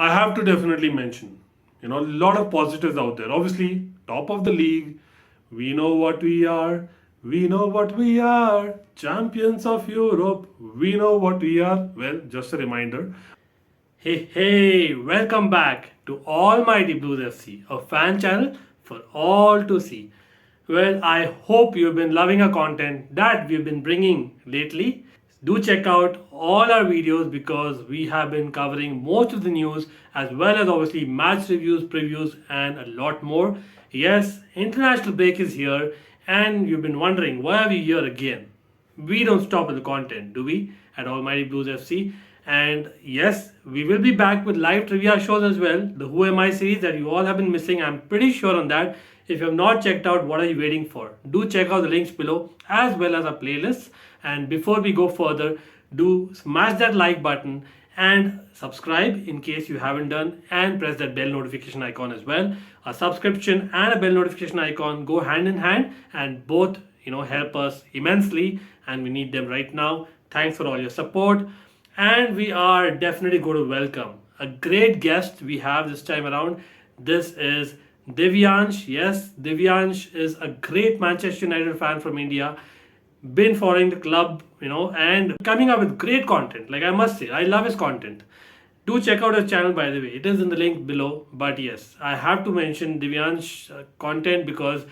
I have to definitely mention, a lot of positives out there. Obviously, top of the league, we know what we are. We know what we are. Champions of Europe, we know what we are. Well, just a reminder. Hey, hey, welcome back to Almighty Blues FC, a fan channel for all to see. Well, I hope you've been loving our content that we've been bringing lately. Do check out all our videos because we have been covering most of the news as well as obviously match reviews, previews, and a lot more. Yes, international break is here, and you've been wondering why are we here again? We don't stop with the content, do we? At Almighty Blues FC. And yes, we will be back with live trivia shows as well. The Who Am I series that you all have been missing. I'm pretty sure on that. If you have not checked out, what are you waiting for? Do check out the links below as well as our playlists. And before we go further, do smash that like button and subscribe in case you haven't done, and press that bell notification icon as well. A subscription and a bell notification icon go hand in hand, and both help us immensely, and we need them right now. Thanks for all your support. And we are definitely going to welcome a great guest we have this time around. This is Divyansh. Yes, Divyansh is a great Manchester United fan from India. Been following the club, and coming up with great content. Like, I must say, I love his content. Do check out his channel, by the way. It is in the link below. But yes, I have to mention Divyansh content because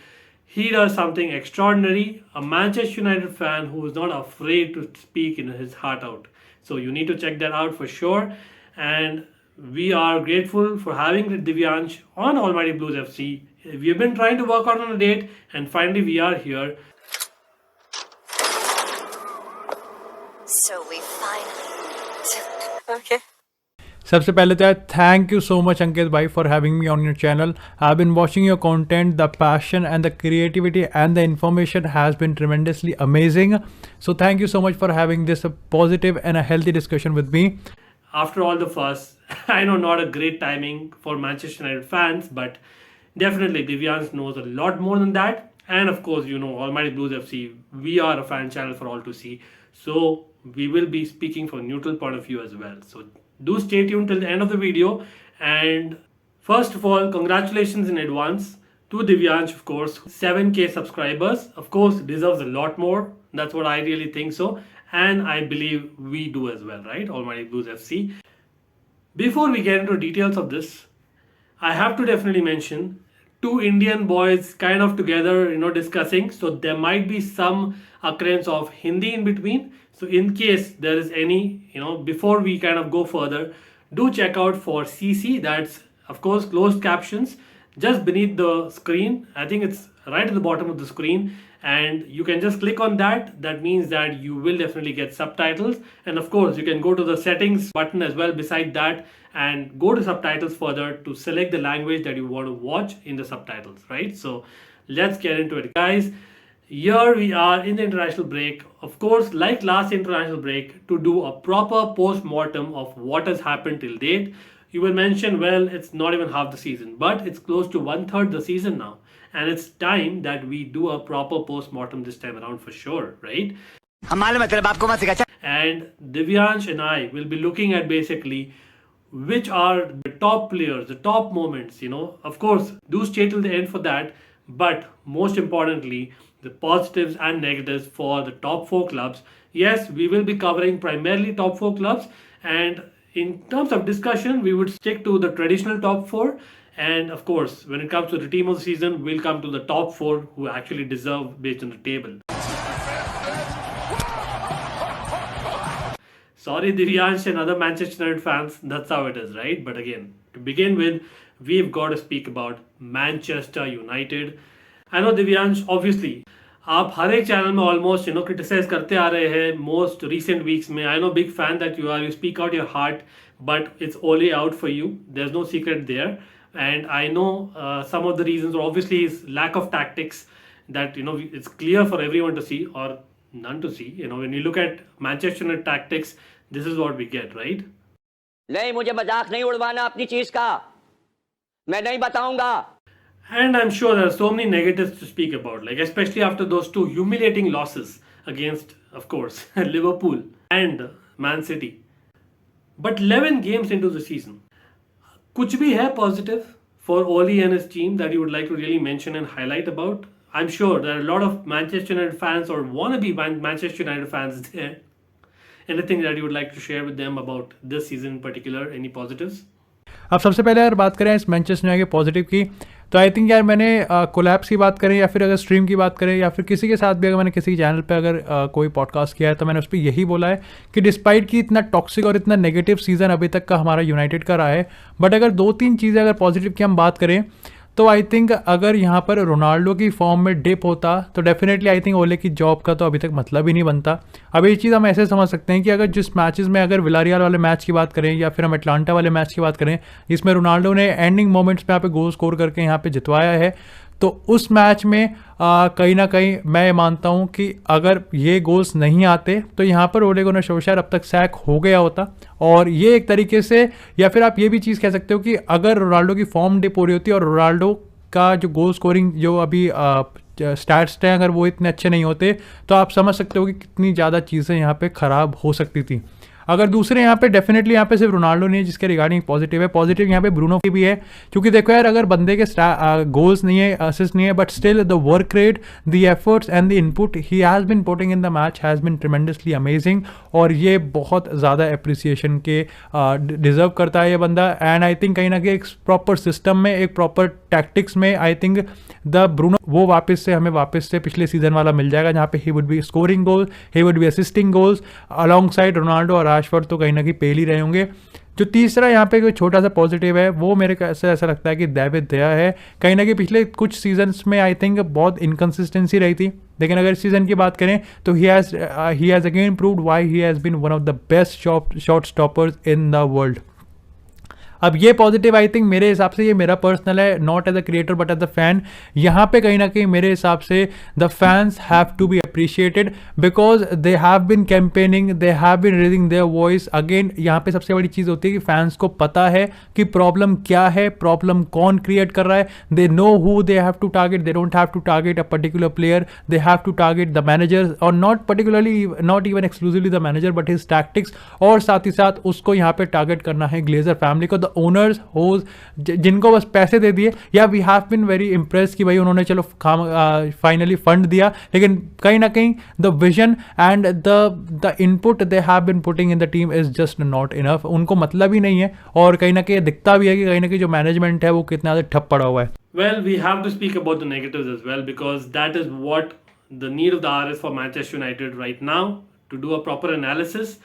he does something extraordinary. A Manchester United fan who is not afraid to speak his heart out. So you need to check that out for sure. And we are grateful for having Divyansh on Almighty Blues FC. We have been trying to work out on a date, and finally we are here. So we finally okay. सबसे पहले तो thank you so much Ankit भाई for having me on your channel. I have been watching your content. The passion and the creativity and the information has been tremendously amazing. So thank you so much for having this positive and a healthy discussion with me. After all the fuss, I know not a great timing for Manchester United fans, but definitely Divyansh knows a lot more than that. And of course, Almighty Blues FC, we are a fan channel for all to see. So we will be speaking from a neutral point of view as well. So do stay tuned till the end of the video. And first of all, congratulations in advance to Divyansh, of course. 7K subscribers, of course, deserves a lot more. That's what I really think so. And I believe we do as well, right? Almighty Blues FC. Before we get into details of this, I have to definitely mention two Indian boys kind of together, discussing. So there might be some occurrence of Hindi in between. So in case there is any, before we kind of go further, do check out for CC. That's of course closed captions just beneath the screen. I think it's right at the bottom of the screen, and you can just click on that. That means that you will definitely get subtitles. And of course, you can go to the settings button as well beside that and go to subtitles further to select the language that you want to watch in the subtitles, right? So let's get into it, guys. Here we are in the international break. Of course, like last international break, to do a proper post-mortem of what has happened till date. You will mention, well, it's not even half the season, but it's close to 1/3 the season now. And it's time that we do a proper post-mortem this time around for sure, right? And Divyansh and I will be looking at basically which are the top players, the top moments, Of course, do stay till the end for that. But most importantly, the positives and negatives for the top 4 clubs. Yes, we will be covering primarily top 4 clubs. And in terms of discussion, we would stick to the traditional top 4. And of course, when it comes to the team of the season, we'll come to the top 4 who actually deserve based on the table. Sorry, Divyansh and other Manchester United fans, that's how it is, right? But again, to begin with, we've got to speak about Manchester United. I know Divyansh, obviously, आप हर एक channel में almost criticise करते आ रहे हैं most recent weeks में. I know big fan that you are, you speak out your heart, but it's only out for you. There is no secret there. And I know some of the reasons obviously is lack of tactics that it's clear for everyone to see, or none to see. When you look at Manchester United tactics, this is what we get, right? नहीं, मुझे मजाक नहीं उड़वाना अपनी चीज का, मैं नहीं बताऊंगा. And I'm sure there are so many negatives to speak about, like especially after those two humiliating losses against, of course, Liverpool and Man City. But 11 games into the season, कुछ भी है positive for Oli and his team that you would like to really mention and highlight about? I'm sure there are a lot of Manchester United fans or wannabe Manchester United fans there. Anything that you would like to share with them about this season in particular? Any positives? अब सबसे पहले अगर बात करें इस Manchester United के positive की, तो आई थिंक यार मैंने कोलैप्स की बात करें या फिर अगर स्ट्रीम की बात करें या फिर किसी के साथ भी अगर मैंने किसी चैनल पे अगर कोई पॉडकास्ट किया है तो मैंने उस पर यही बोला है कि डिस्पाइट कि इतना टॉक्सिक और इतना नेगेटिव सीजन अभी तक का हमारा यूनाइटेड का रहा है, बट अगर 2-3 चीज़ें अगर पॉजिटिव की हम बात करें तो आई थिंक अगर यहाँ पर रोनाल्डो की फॉर्म में डिप होता तो डेफिनेटली आई थिंक ओले की जॉब का तो अभी तक मतलब ही नहीं बनता। अब ये चीज़ हम ऐसे समझ सकते हैं कि अगर जिस मैचेस में अगर विलारियल वाले मैच की बात करें या फिर हम एटलांटा वाले मैच की बात करें जिसमें रोनाल्डो ने एंडिंग मोमेंट्स पे यहाँ पे गोल स्कोर करके यहाँ पे जितवाया है, तो उस मैच में कहीं ना कहीं मैं मानता हूँ कि अगर ये गोल्स नहीं आते तो यहाँ पर ओले गुनार सोल्शायर अब तक सैक हो गया होता। और ये एक तरीके से, या फिर आप ये भी चीज़ कह सकते हो कि अगर रोनाल्डो की फॉर्म डिप हो रही होती और रोनाल्डो का जो गोल स्कोरिंग जो अभी स्टैट्स हैं अगर वो इतने अच्छे नहीं होते तो आप समझ सकते हो कि कितनी ज़्यादा चीज़ें यहाँ पे ख़राब हो सकती थी। अगर दूसरे यहाँ पे डेफिनेटली यहाँ पे सिर्फ रोनाल्डो नहीं है जिसके रिगार्डिंग पॉजिटिव है, पॉजिटिव यहाँ पे ब्रूनो की भी है, क्योंकि देखो यार अगर बंदे के गोल्स नहीं है, असिस्ट नहीं है, but still the work rate, the efforts and the input he has bin putting in the match has been tremendously amazing, और ये बहुत ज़्यादा अप्रिसिएशन के डिज़र्व करता है ये बंदा। एंड आई थिंक कहीं ना कहीं एक प्रॉपर सिस्टम में, एक प्रॉपर टैक्टिक्स में आई थिंक द ब्रूनो वो हमें वापस से पिछले सीजन वाला मिल जाएगा जहाँ पे he would be scoring goals, he would be assisting goals along side Ronaldo और राशफोर्ड तो कहीं ना कहीं पेल ही रहे होंगे। जो तीसरा यहाँ पे कोई छोटा सा पॉजिटिव है वो मेरे को ऐसा लगता है कि डेविड दया है। कहीं ना कहीं पिछले कुछ सीजन्स में आई थिंक बहुत इनकन्सिस्टेंसी रही थी, लेकिन अगर इस सीजन की बात करें तो he has again proved why he has been one of the best shot stoppers in the world. अब ये पॉजिटिव आई थिंक मेरे हिसाब से, ये मेरा पर्सनल है, not as a creator but as a fan. यहाँ पे कहीं ना कहीं मेरे हिसाब से the fans have to be appreciated because they have been campaigning, they have been raising their voice. Again यहाँ पे सबसे बड़ी चीज़ होती है कि फैंस को पता है कि प्रॉब्लम क्या है, प्रॉब्लम कौन क्रिएट कर रहा है, they know who they have to target, they don't have to target a particular player, they have to target the manager और not even exclusively the manager but his tactics, और साथ ही साथ उसको यहाँ पे टारगेट करना है ग्लेजर फैमिली को, ओनर्स होज जिनको बस पैसे दे दिए। या we have been very impress कि भाई उन्होंने चलो फाइनली फंड दिया, लेकिन कहीं ना कहीं the vision and the input they have bin putting in the team is just not enough. उनको मतलब ही नहीं है, और कहीं ना कहीं दिखता भी है कि कहीं ना कहीं जो मैनेजमेंट है वो कितना ज़्यादा ठप पड़ा हुआ है। Well, we have to speak about the negatives as well because that is what the need of the hour is for Manchester United right now, to do a proper analysis.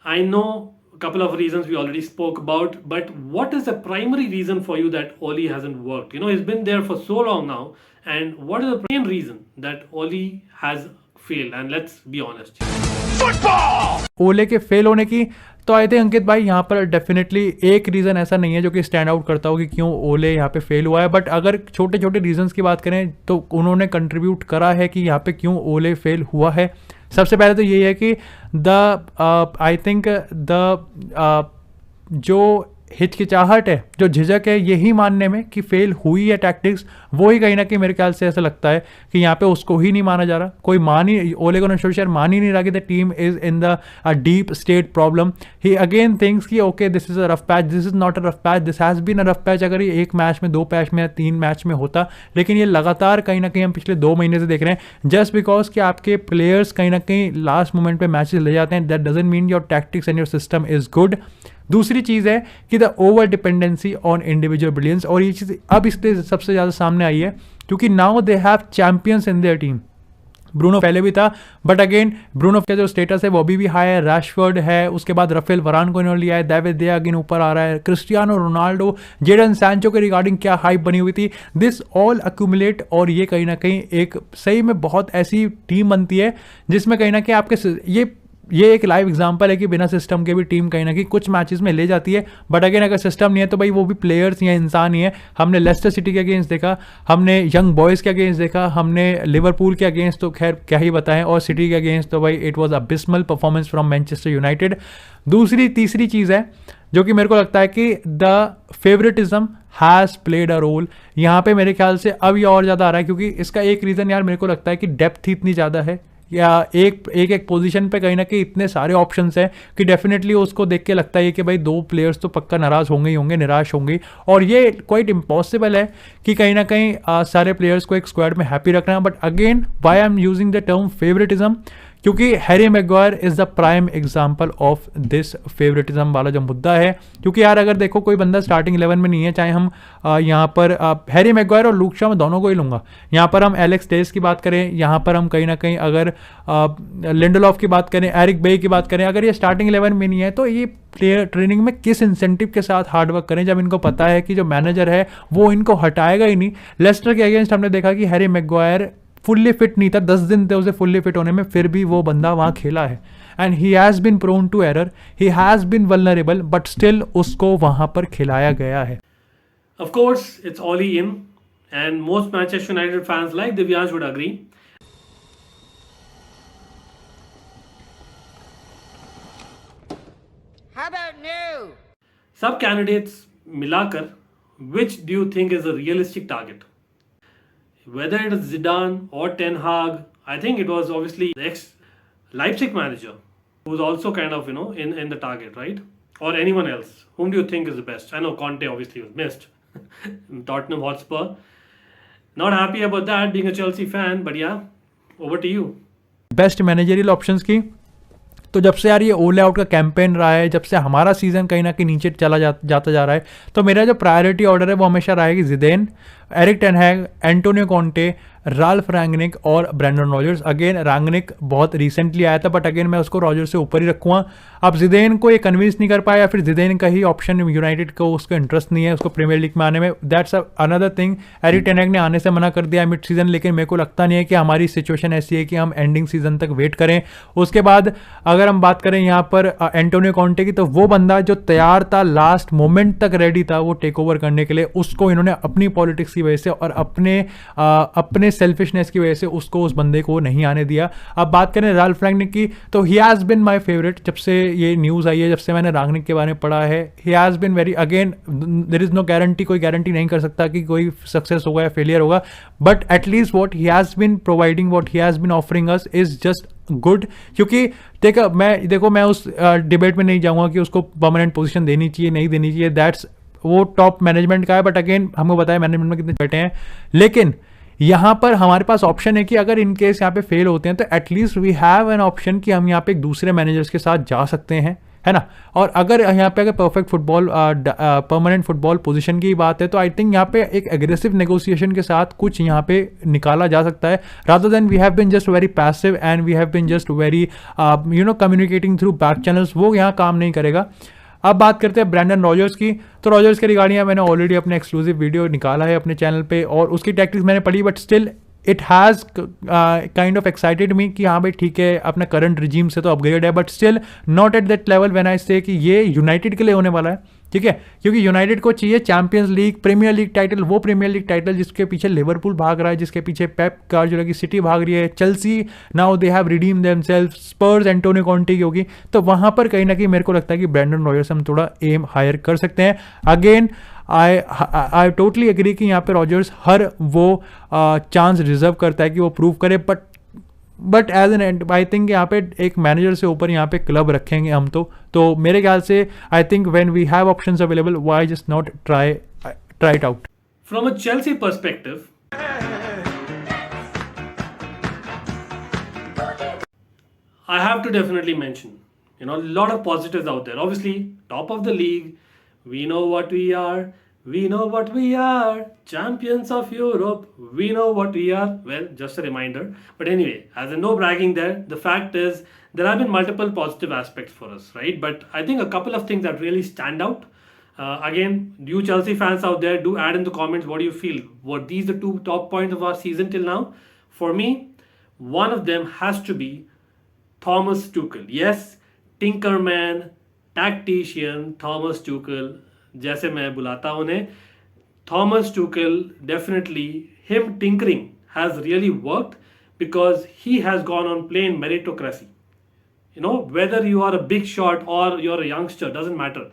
I know a couple of reasons we already spoke about, but what is the primary reason for you that Oli hasn't worked? You know, he's been there for so long now, and what is the main reason that Oli has failed? And let's be honest. ओले के fail होने की तो I think अंकित भाई यहाँ पर definitely एक reason ऐसा नहीं है जो कि स्टैंड आउट करता हो कि क्यों ओले यहाँ पे फेल हुआ है, बट अगर छोटे छोटे रीजंस की बात करें तो उन्होंने कंट्रीब्यूट करा है कि यहाँ पे क्यों ओले फेल हुआ है। सबसे पहले तो यही है कि आई थिंक जो हिचकिचाहट है, जो झिझक है यही मानने में कि फेल हुई है टैक्टिक्स, वो ही कहीं ना कहीं मेरे ख्याल से ऐसा लगता है कि यहाँ पे उसको ही नहीं माना जा रहा। कोई ओले गुनार सोल्शायर मान ही नहीं रहा कि the team is in the deep state problem. He again thinks कि okay this is a rough patch, this is not a rough patch, this has been a rough patch. अगर ये एक मैच में, 2 match में या 3 match में होता, लेकिन ये लगातार कहीं ना कहीं हम पिछले 2 महीने से देख रहे हैं, जस्ट बिकॉज कि आपके प्लेयर्स कहीं ना कहीं लास्ट मोमेंट पे मैचेस ले जाते हैं, that doesn't mean your tactics and your system is good. दूसरी चीज़ है कि the over dependency on individual brilliance, और ये चीज़ अब इससे सबसे ज़्यादा सामने आई है क्योंकि now they have champions in their team. Bruno पहले भी था, बट अगेन ब्रूनो का जो स्टेटस है वो अभी भी हाई है, रैशफोर्ड है, उसके बाद राफेल वरान को इन्होंने लिया है, डेविड दे अगेन ऊपर आ रहा है, क्रिस्टियानो रोनाल्डो, जेडन सैंचो के रिगार्डिंग क्या हाइप बनी हुई थी, दिस ऑल अक्यूमुलेट, और ये कहीं ना कहीं एक सही में बहुत ऐसी टीम बनती है जिसमें कहीं ना कहीं आपके ये एक लाइव एग्जांपल है कि बिना सिस्टम के भी टीम कहीं ना कहीं कुछ मैचेस में ले जाती है, बट अगेन अगर सिस्टम नहीं है तो भाई वो भी प्लेयर्स या इंसान ही है। हमने लेस्टर सिटी के अगेंस्ट देखा, हमने यंग बॉयज़ के अगेंस्ट देखा, हमने लिवरपूल के अगेंस्ट तो खैर क्या ही बताएं, और सिटी के अगेंस्ट तो भाई it was abysmal performance from Manchester United. तीसरी चीज़ है जो कि मेरे को लगता है कि the favouritism has played a role यहाँ पे मेरे ख्याल से अब ये और ज़्यादा आ रहा है, क्योंकि इसका एक रीज़न यार मेरे को लगता है कि डेप्थ ही इतनी ज़्यादा है, या एक पोजीशन पे कहीं ना कहीं इतने सारे ऑप्शंस हैं कि डेफिनेटली उसको देख के लगता है कि भाई 2 प्लेयर्स तो पक्का नाराज़ होंगे ही होंगे, निराश होंगे, और ये क्वाइट इम्पॉसिबल है कि कहीं ना कहीं सारे प्लेयर्स को एक स्क्वाड में हैप्पी रखना। But again why I am using the term favouritism, क्योंकि Harry Maguire is the prime example of this favouritism वाला जो मुद्दा है। क्योंकि यार अगर देखो कोई बंदा स्टार्टिंग 11 में नहीं है, चाहे हम यहाँ पर हैरी मैग्वायर और लूक शॉ, मैं दोनों को ही लूंगा। यहाँ पर हम एलेक्स टेस की बात करें, यहाँ पर हम कहीं ना कहीं अगर लिंडलॉफ की बात करें, एरिक बे की बात करें, अगर ये स्टार्टिंग 11 में नहीं है तो ये प्लेयर ट्रेनिंग में किस इंसेंटिव के साथ हार्डवर्क करें, जब इनको पता है कि जो मैनेजर है वो इनको हटाएगा ही नहीं। लेस्टर के अगेंस्ट हमने देखा कि हैरी मैग्वायर फुल्ली फिट नहीं था, 10 दिन थे उसे फुल्ली फिट होने में, फिर भी वो बंदा वहां खेला है। And he has been prone to error, he has been vulnerable, but still उसको वहां पर खिलाया गया है। Of course, it's Oli in, and most Manchester United fans like Divyansh would agree. How about new? Sub candidates मिलाकर, which do you think is a realistic target? Whether it is Zidane or Ten Hag, I think it was obviously the ex-Leipzig manager who was also kind of, in the target, right? Or anyone else. Whom do you think is the best? I know Conte obviously was missed. Tottenham Hotspur. Not happy about that, being a Chelsea fan, but yeah, over to you. Best managerial options की तो जब से यार ये all out का campaign रहा है, जब से हमारा सीजन कहीं ना कहीं नीचे चला जाता जा रहा है, तो मेरा जो प्रायोरिटी ऑर्डर है वो हमेशा रहेगी जिडेन, एरिक टेन हैग, एंटोनियो कॉन्टे, राल्फ रैंगनिक और ब्रेंडन रॉजर्स। अगेन रैंगनिक बहुत रिसेंटली आया था, बट अगेन मैं उसको रॉजर्स से ऊपर ही रखूँगा। अब जिडेन को ये कन्विंस नहीं कर पाया, या फिर जिडेन का ही ऑप्शन यूनाइटेड को उसको इंटरेस्ट नहीं है उसको प्रीमियर लीग में आने में, that's another thing. Erik ten Hag ने आने से मना कर दिया मिड सीजन, लेकिन मेरे को लगता नहीं है कि हमारी सिचुएशन ऐसी है कि हम एंडिंग सीजन तक वेट करें। उसके बाद अगर हम बात करें यहाँ पर एंटोनियो कॉन्टे की, तो वो बंदा जो तैयार था, लास्ट मोमेंट तक रेडी था वो टेक ओवर करने के लिए, उसको इन्होंने अपनी पॉलिटिक्स की वजह से और अपने सेल्फिशनेस की वजह से उसको उस बंदे को नहीं आने दिया। अब बात करें राल्फ रैंगनिक की, तो he has bin my favourite. जब से ये न्यूज़ आई है, जब से मैंने रैंगनिक के बारे में पढ़ा है, he has been very, again there is no guarantee, कोई गारंटी नहीं कर सकता कि कोई सक्सेस होगा या फेलियर होगा, but at least what he has bin providing, what he has bin offering us is just good. क्योंकि देखो मैं उस डिबेट में नहीं जाऊंगा कि उसको परमानेंट पोजीशन देनी चाहिए नहीं देनी चाहिए, दैट्स वो टॉप मैनेजमेंट का है, बट अगेन हमको बताया मैनेजमेंट में कितने बैठे हैं। लेकिन यहाँ पर हमारे पास ऑप्शन है कि अगर इन केस यहाँ पे फेल होते हैं तो at least we have an option कि हम यहाँ पे एक दूसरे मैनेजर्स के साथ जा सकते हैं, है ना। और अगर यहाँ पे अगर perfect football permanent football position की बात है, तो आई थिंक यहाँ पे एक एग्रेसिव नेगोशिएशन के साथ कुछ यहाँ पे निकाला जा सकता है, rather than we have been just very passive and we have been just very communicating through back channels, वो यहाँ काम नहीं करेगा। अब बात करते हैं ब्रेंडन रॉजर्स की, तो रॉजर्स के रिगार्डिंग मैंने ऑलरेडी अपने एक्सक्लूसिव वीडियो निकाला है अपने चैनल पे और उसकी टैक्टिक्स मैंने पढ़ी, but still it has kind of excited me कि हाँ भाई ठीक है अपना करंट रिजीम से तो अपग्रेड है, but still not at that level when I से कि ये यूनाइटेड के लिए होने वाला है, ठीक है। क्योंकि यूनाइटेड को चाहिए Champions League, Premier League title, वो प्रीमियर लीग टाइटल जिसके पीछे लिवरपूल भाग रहा है, जिसके पीछे पेप गार्डियोला की सिटी भाग रही है, Chelsea now they have redeem themselves, Spurs Antonio Conte की होगी, तो वहाँ पर कहीं ना कहीं मेरे को लगता है कि ब्रेंडन रॉजर्स हम थोड़ा एम हायर कर सकते हैं। अगेन आई टोटली एग्री कि यहाँ पे रॉजर्स हर वो चांस रिजर्व करता है कि वो प्रूव करे, but as an and I think यहाँ पे एक मैनेजर से ऊपर यहाँ पे क्लब रखेंगे हम तो मेरे ख्याल से I think when we have options available why just not try it out. From a Chelsea perspective, I have to definitely mention, a lot of positives out there. Obviously, top of the league, we know what we are. We know what we are, champions of Europe. We know what we are. Well, just a reminder. But anyway, as a no bragging there, the fact is there have been multiple positive aspects for us, right? But I think a couple of things that really stand out. Again, you Chelsea fans out there, do add in the comments what do you feel. Were these the two top points of our season till now? For me, one of them has to be Thomas Tuchel. Yes, Tinkerman, tactician, Thomas Tuchel. जैसे मैं बुलाता हूं उन्हें, Thomas Tuchel, definitely him tinkering has really worked because he has gone on plain meritocracy. Whether you are a big shot और you are a youngster, doesn't matter.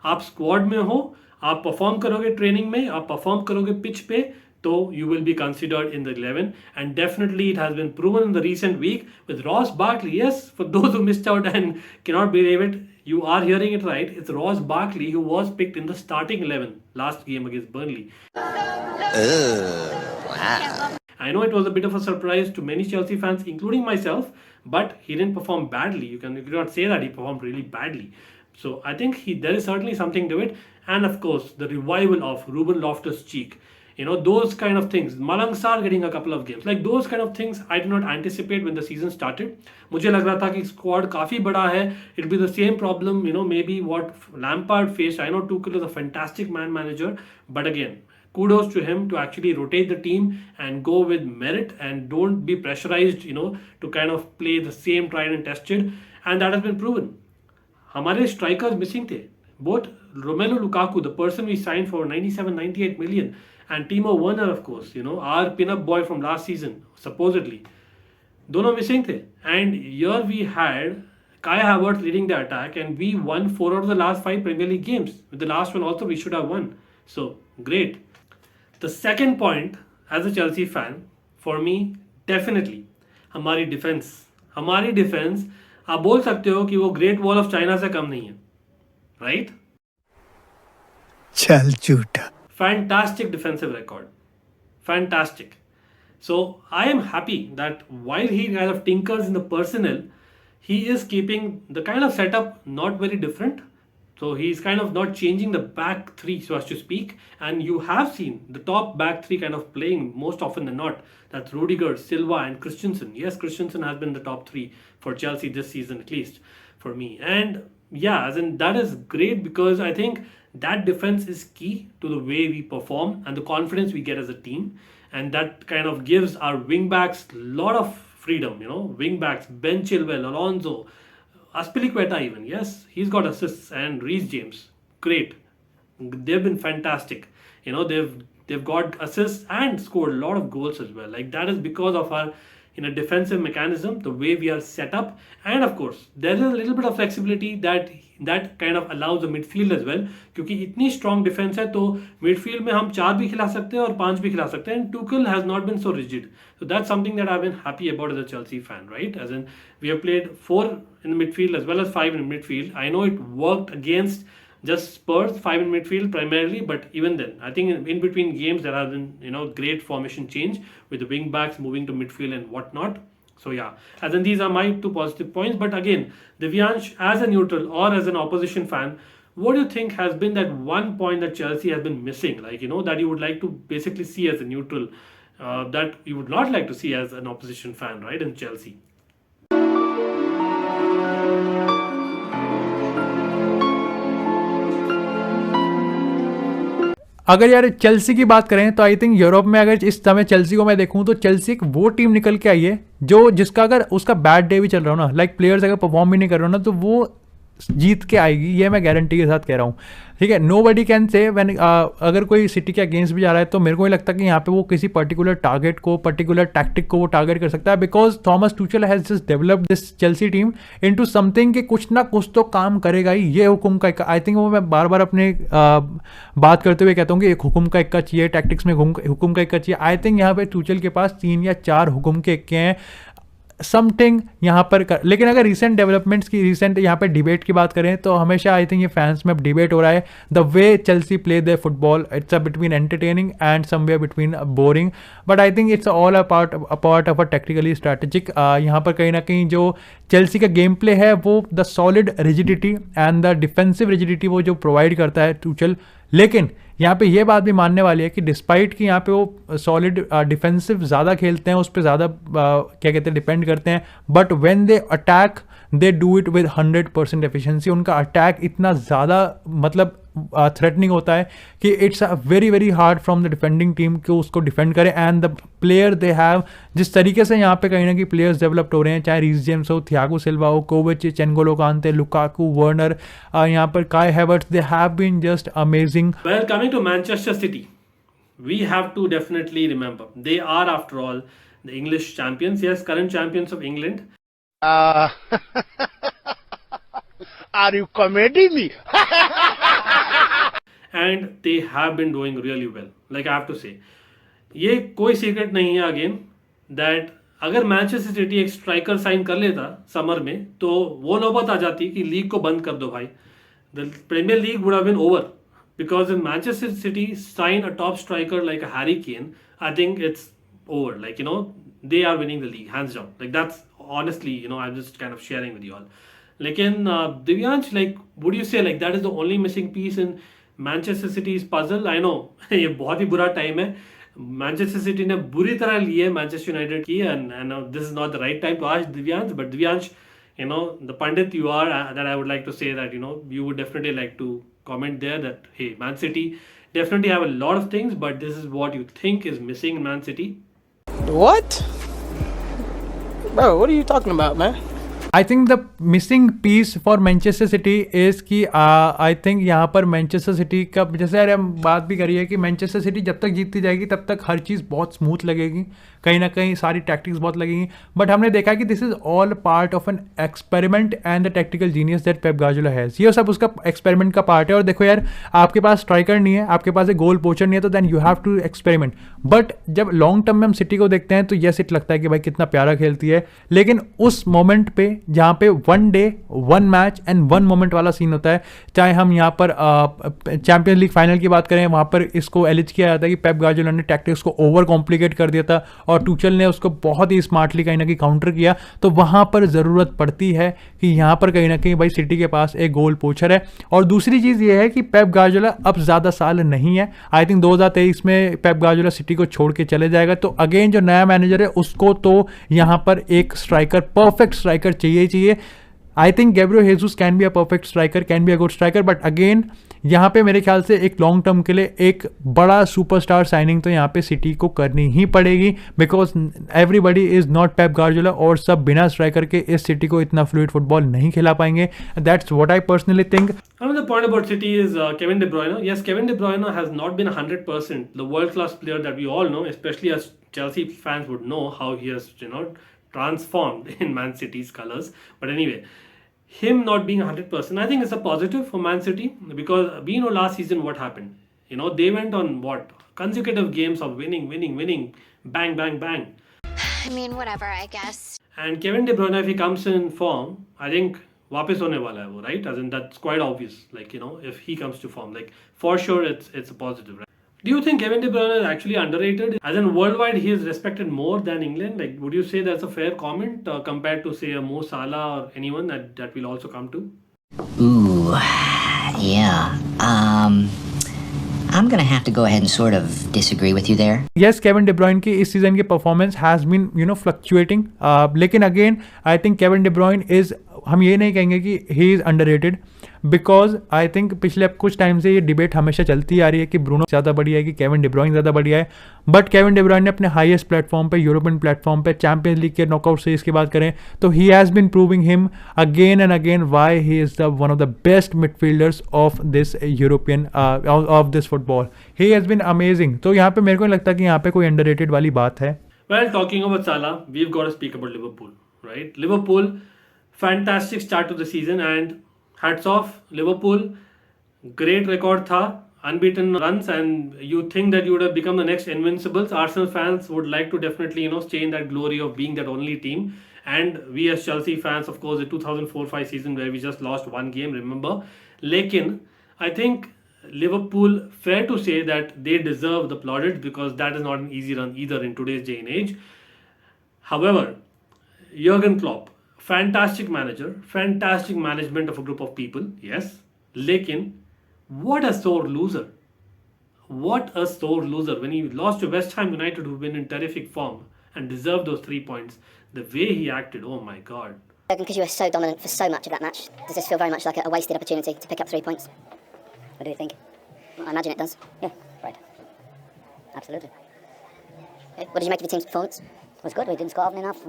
आप squad में हो, आप परफॉर्म करोगे ट्रेनिंग में, आप परफॉर्म करोगे pitch पे, though you will be considered in the 11, and definitely it has been proven in the recent week with Ross Barkley. Yes, for those who missed out and cannot believe it, you are hearing it right. It's Ross Barkley who was picked in the starting 11 last game against Burnley. I know it was a bit of a surprise to many Chelsea fans, including myself, but he didn't perform badly. You cannot say that he performed really badly. So I think there is certainly something to it. And of course, the revival of Ruben Loftus-Cheek. You know, those kind of things. Malang Sarr getting a couple of games. Like those kind of things I did not anticipate when the season started. मुझे लग रहा था कि squad काफ़ी बड़ा है. It'll be the same problem, you know, maybe what Lampard faced. I know Tuchel is a fantastic man manager. But again, kudos to him to actually rotate the team and go with merit and don't be pressurized, you know, to kind of play the same tried and tested. And that has been proven. हमारे strikers missing थे. Both Romelu Lukaku, the person we signed for 97-98 million, and Timo Werner, of course, you know, our pin-up boy from last season, supposedly. दोनों missing थे. And here we had Kai Havertz leading the attack, and we won 4 out of the last 5 Premier League games. With the last one also we should have won. So, great. The second point, as a Chelsea fan, for me, definitely, हमारी defense, आप बोल सकते हो कि वो Great Wall of China से कम नहीं है. Right? चल झूठा. Fantastic defensive record. Fantastic. So I am happy that while he kind of tinkers in the personnel, he is keeping the kind of setup not very different. So he's kind of not changing the back three, so as to speak. And you have seen the top back three kind of playing most often than not. That's Rudiger, Silva, and Christensen. Yes, Christensen has been the top three for Chelsea this season, at least for me. And yeah, as in that is great because I think that defense is key to the way we perform and the confidence we get as a team. And that kind of gives our wing backs a lot of freedom, you know, wing backs, Ben Chilwell, Alonso, Aspilicueta even, yes, he's got assists, and Reece James, great. They've been fantastic. You know, they've got assists and scored a lot of goals as well. Like that is because of our defensive mechanism, the way we are set up, and of course there is a little bit of flexibility that kind of allows the midfield as well. क्योंकि इतनी strong defense है तो midfield में हम 4 भी खिला सकते हैं और 5 भी खिला सकते हैं. And Tuchel has not been so rigid. So that's something that I've been happy about as a Chelsea fan, right? As in we have played 4 in the midfield as well as 5 in midfield. I know it worked against just Spurs, 5 in midfield primarily, but even then, I think in between games there has been great formation change with the wing backs moving to midfield and whatnot. So yeah, as in these are my 2 positive points. But again, Divyansh, as a neutral or as an opposition fan, what do you think has been that one point that Chelsea has been missing? Like that you would like to basically see as a neutral, that you would not like to see as an opposition fan, right? In Chelsea. अगर यार Chelsea की बात करें तो I think Europe में अगर इस समय चेल्सी को मैं देखूं तो चेल्सी एक वो टीम निकल के आई है जिसका अगर उसका बैड डे भी चल रहा हो ना, लाइक प्लेयर्स अगर परफॉर्म भी नहीं कर रहे हो ना, तो वो जीत के आएगी, ये मैं गारंटी के साथ कह रहा हूँ. ठीक है, नोबडी कैन से व्हेन अगर कोई सिटी के अगेंस्ट भी जा रहा है तो मेरे को नहीं लगता कि यहाँ पे वो किसी पर्टिकुलर टारगेट को, पर्टिकुलर टैक्टिक को वो टारगेट कर सकता है, because Thomas Tuchel has just developed this Chelsea team into something कि कुछ ना कुछ तो काम करेगा ही. ये हुकुम का इक्का, आई थिंक वो मैं बार बार अपने बात करते हुए कहता हूँ कि एक हुकुम का इक्का चाहिए, टैक्टिक्स में हुकुम का इक्का चाहिए. आई थिंक यहाँ पे टूचल के पास 3 या 4 हुकुम के इक्के हैं समथिंग यहाँ पर लेकिन अगर रिसेंट डेवलपमेंट्स की, रिसेंट यहाँ पर डिबेट की बात करें तो हमेशा आई थिंक ये फैंस में डिबेट हो रहा है the way Chelsea play the football. It's a between entertaining and somewhere between boring, but I think it's all a part of a technically strategic. यहाँ पर कहीं ना कहीं जो चेल्सी का गेम प्ले है वो the solid rigidity and the defensive rigidity वो जो प्रोवाइड करता है टूचल. लेकिन यहाँ पे ये बात भी मानने वाली है कि डिस्पाइट कि यहाँ पे वो सॉलिड डिफेंसिव ज़्यादा खेलते हैं, उस पर ज़्यादा क्या कहते हैं डिपेंड करते हैं, but when they attack they do it with 100% efficiency. उनका अटैक इतना ज़्यादा मतलब थ्रेटनिंग होता है कि it's very very hard from the defending team कि उसको डिफेंड करे. And the player they have, जिस तरीके से यहाँ पे कहीं ना कहीं प्लेयर्स डेवलप्ड हो रहे हैं, चाहे रीस जेम्स हो, थियागो सिल्वा हो, Kovacic, N'Golo Kante, Lukaku, Werner, यहाँ पर Kai Havertz, they have been just amazing. Well, coming to Manchester City, we have to definitely remember they are, after all, the English champions. Yes, current champions of England. Are you comedy me? And they have been doing really well, like I have to say. ये कोई secret नहीं है again that अगर Manchester city एक striker sign कर लेता summer में तो वो नौबत आ जाती कि लीग को बंद कर दो भाई. The Premier League would have been over because if Manchester City sign a top striker like a Harry Kane, I think it's over. Like, you know, they are winning the league hands down. Like, that's honestly, you know, I'm just kind of sharing with you all. Lekin Divyansh, like, would you say like that is the only missing piece in Manchester City's puzzle? I know ये बहुत ही बुरा time है. Manchester city ने बुरी तरह ली है Manchester United की, and this is not the right time to ask Divyansh, but Divyansh, you know, the pundit you are, that I would like to say that, you know, you would definitely like to comment there that, hey, Man City definitely have a lot of things, but this is what you think is missing in Man City. What? Bro, what are you talking about, man? I think the missing piece for Manchester City is कि I think यहाँ पर Manchester city का, जैसे यार हम बात भी करिए कि मैनचेस्टर सिटी जब तक जीतती जाएगी तब तक हर चीज़ बहुत स्मूथ लगेगी, कहीं ना कहीं सारी टैक्टिक्स बहुत लगेंगी. बट हमने देखा कि this is all part of an experiment and the tactical genius that Pep Guardiola has. ये सब उसका एक्सपेरिमेंट का पार्ट है. और देखो यार, आपके पास स्ट्राइकर नहीं है, आपके पास एक गोल पोचर नहीं है, तो then you have to experiment. But जब लॉन्ग टर्म में हम सिटी को देखते हैं तो यस इट लगता है कि भाई कितना प्यारा खेलती है, लेकिन उस मोमेंट पे जहाँ पे one day one match and one moment वाला सीन होता है, चाहे हम यहाँ पर चैंपियंस लीग फाइनल की बात करें, वहाँ पर इसको एलिज किया जाता है कि पेप गार्डियोला ने टैक्टिक्स को ओवर कॉम्प्लिकेट कर दिया था और टूचल ने उसको बहुत ही स्मार्टली कहीं ना कहीं काउंटर किया. तो वहाँ पर ज़रूरत पड़ती है कि यहाँ पर कहीं ना कहीं भाई सिटी के पास एक गोल पोचर है. और दूसरी चीज़ ये है कि पेप गार्डियोला अब ज़्यादा साल नहीं है. आई थिंक 2023 में पेप गार्डियोला सिटी को छोड़ के चले जाएगा. तो अगेन जो नया मैनेजर है उसको तो यहाँ पर एक स्ट्राइकर, परफेक्ट स्ट्राइकर चाहिए. I think Gabriel Jesus can be a perfect striker, can be a good striker. But again यहाँ पे मेरे ख्याल से एक लॉन्ग टर्म के लिए एक बड़ा सुपरस्टार साइनिंग तो यहाँ पे सिटी को करनी ही पड़ेगी, because everybody is not Pep Guardiola, और सब बिना स्ट्राइकर के इस सिटी को इतना फ्लूइड फुटबॉल नहीं खिला पाएंगे. That's what I personally think. Another point about City is Kevin De Bruyne. Yes, Kevin De Bruyne has not been 100% the world-class player that we all know, especially as Chelsea fans would know how he has, you know, transformed in Man City's colours. But anyway, him not being 100%, I think it's a positive for Man City, because we know last season what happened. You know, they went on what consecutive games of winning, bang, bang, bang. I mean, whatever, I guess. And Kevin De Bruyne, if he comes in form, I think वापस होने वाला है वो, right? As in that's quite obvious. Like, you know, if he comes to form, like for sure, it's a positive, right? Do you think Kevin De Bruyne is actually underrated? As in worldwide, he is respected more than England. Like, would you say that's a fair comment compared to say a Mo Salah or anyone that we'll also come to? Ooh, yeah. I'm gonna have to go ahead and sort of disagree with you there. Yes, Kevin De Bruyne की इस season की performance has been fluctuating, लेकिन again I think Kevin De Bruyne is, हम ये नहीं कहेंगे कि he is underrated, because I think पिछले कुछ टाइम से ये डिबेट हमेशा चलती आ रही है कि ब्रूनो ज़्यादा बढ़िया है कि केविन De Bruyne ज़्यादा बढ़िया है. बट केविन De Bruyne ने अपने हाईएस्ट प्लेटफॉर्म पे, यूरोपियन प्लेटफॉर्म पे, चैंपियंस लीग के नॉकआउट से इसकी बात करें तो he has been proving him again and again why he is the one of the best midfielders of this European of this football. He has been amazing. तो यहाँ पे मेरे को नहीं लगता कि यहाँ पे कोई अंडररेटेड वाली बात है. Well, talking about Salah, we've got to speak about Liverpool, right? Liverpool, fantastic start to the season, and hats off Liverpool. Great record tha, unbeaten runs, and you think that you would have become the next Invincibles. Arsenal fans would like to definitely, you know, stay in that glory of being that only team. And we as Chelsea fans, of course, the 2004-05 season where we just lost one game, remember? Lekin, I think Liverpool, fair to say that they deserve the plaudits, because that is not an easy run either in today's day and age. However, Jurgen Klopp, fantastic manager, fantastic management of a group of people, yes. Lekin, what a sore loser. What a sore loser. When he lost to West Ham United, who've been in terrific form and deserved those 3 points, the way he acted, oh my God. Because you were so dominant for so much of that match, does this feel very much like a wasted opportunity to pick up 3 points? What do you think? I imagine it does. Yeah, right. Absolutely. Okay. What did you make of the team's performance? It was good. We didn't score often enough.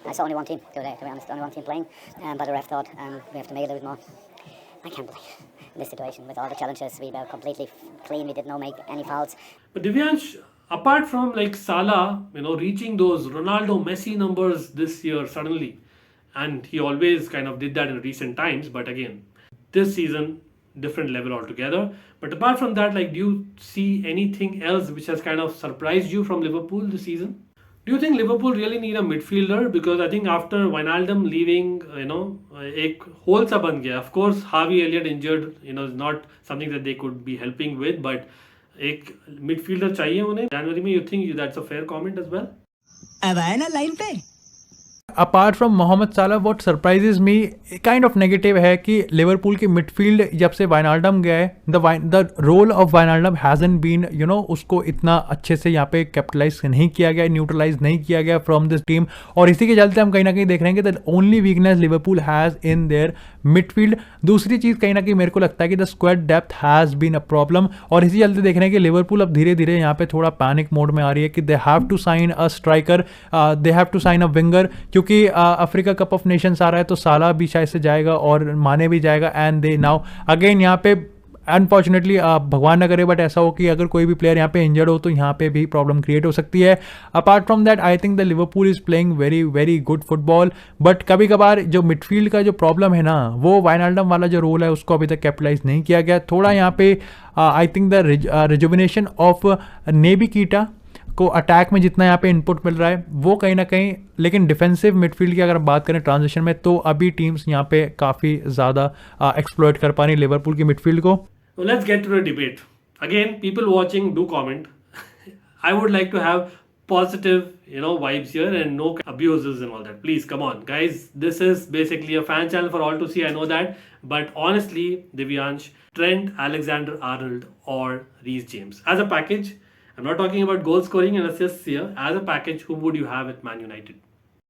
I saw only one team the other day, to be honest. Only one team playing. But the ref thought we have to make it a little bit more. I can't believe in this situation, with all the challenges, we were completely clean. We did not make any fouls. But Divyansh, apart from like Salah, you know, reaching those Ronaldo, Messi numbers this year suddenly, and he always kind of did that in recent times, but again, this season, different level altogether. But apart from that, like, do you see anything else which has kind of surprised you from Liverpool this season? Do you think Liverpool really need a midfielder? Because I think after Wijnaldum leaving, एक hole सा बन गया. Of course, Harvey Elliott injured, is not something that they could be helping with. But एक midfielder चाहिए उन्हें January में. You think that's a fair comment as well? अब आए ना लाइन पे. अपार्ट फ्रॉम मोहम्मद साला, what surprises me kind of negative है कि लिवरपूल की मिडफील्ड जब से वाइनाल्डम गया है, the role of Wijnaldum hasn't been उसको इतना अच्छे से यहाँ पे कैपिटलाइज नहीं किया गया, न्यूट्रलाइज नहीं किया गया फ्रॉम दिस टीम. और इसी के चलते हम कहीं ना कहीं देख रहे हैं कि the only weakness Liverpool has in their midfield. दूसरी चीज़ कहीं ना कहीं मेरे को लगता है कि the squad depth has been a problem. और इसी चलते देख रहे हैं कि लिवरपूल अब धीरे धीरे यहाँ पे थोड़ा पैनिक मोड में आ रही है कि they have to sign a striker, they have to sign a winger, क्योंकि अफ्रीका कप ऑफ नेशंस आ रहा है तो साला भी शायद से जाएगा और माने भी जाएगा. एंड दे नाउ अगेन यहाँ पे अनफॉर्चुनेटली भगवान ना करे बट ऐसा हो कि अगर कोई भी प्लेयर यहाँ पे इंजर्ड हो तो यहाँ पे भी प्रॉब्लम क्रिएट हो सकती है. Apart from that I think the Liverpool is playing very very good football. But कभी कभार जो मिडफील्ड का जो प्रॉब्लम है ना, वो वाइनाल्डम वाला जो रोल है उसको अभी तक कैपिटलाइज नहीं किया गया. थोड़ा यहाँ पे I think the rejuvenation of Naby Keita को अटैक में जितना यहाँ पे इनपुट मिल रहा है वो कहीं ना कहीं, लेकिन डिफेंसिव मिडफील्ड की अगर हम बात करें ट्रांजिशन में तो अभी टीम्स यहाँ पे काफ़ी ज़्यादा एक्सप्लॉइट कर पा रही लिवरपूल की मिडफील्ड को. Let's get to the debate. Again, people watching, do comment. I would like to have positive, vibes here and no abuses and all that. Please, come on, guys. This is basically a fan channel for all to see. I know that. But honestly, Divyansh, Trent, Alexander-Arnold or Reece James. As a package, I'm not talking about goal scoring and assists here. As a package, who would you have at Man United?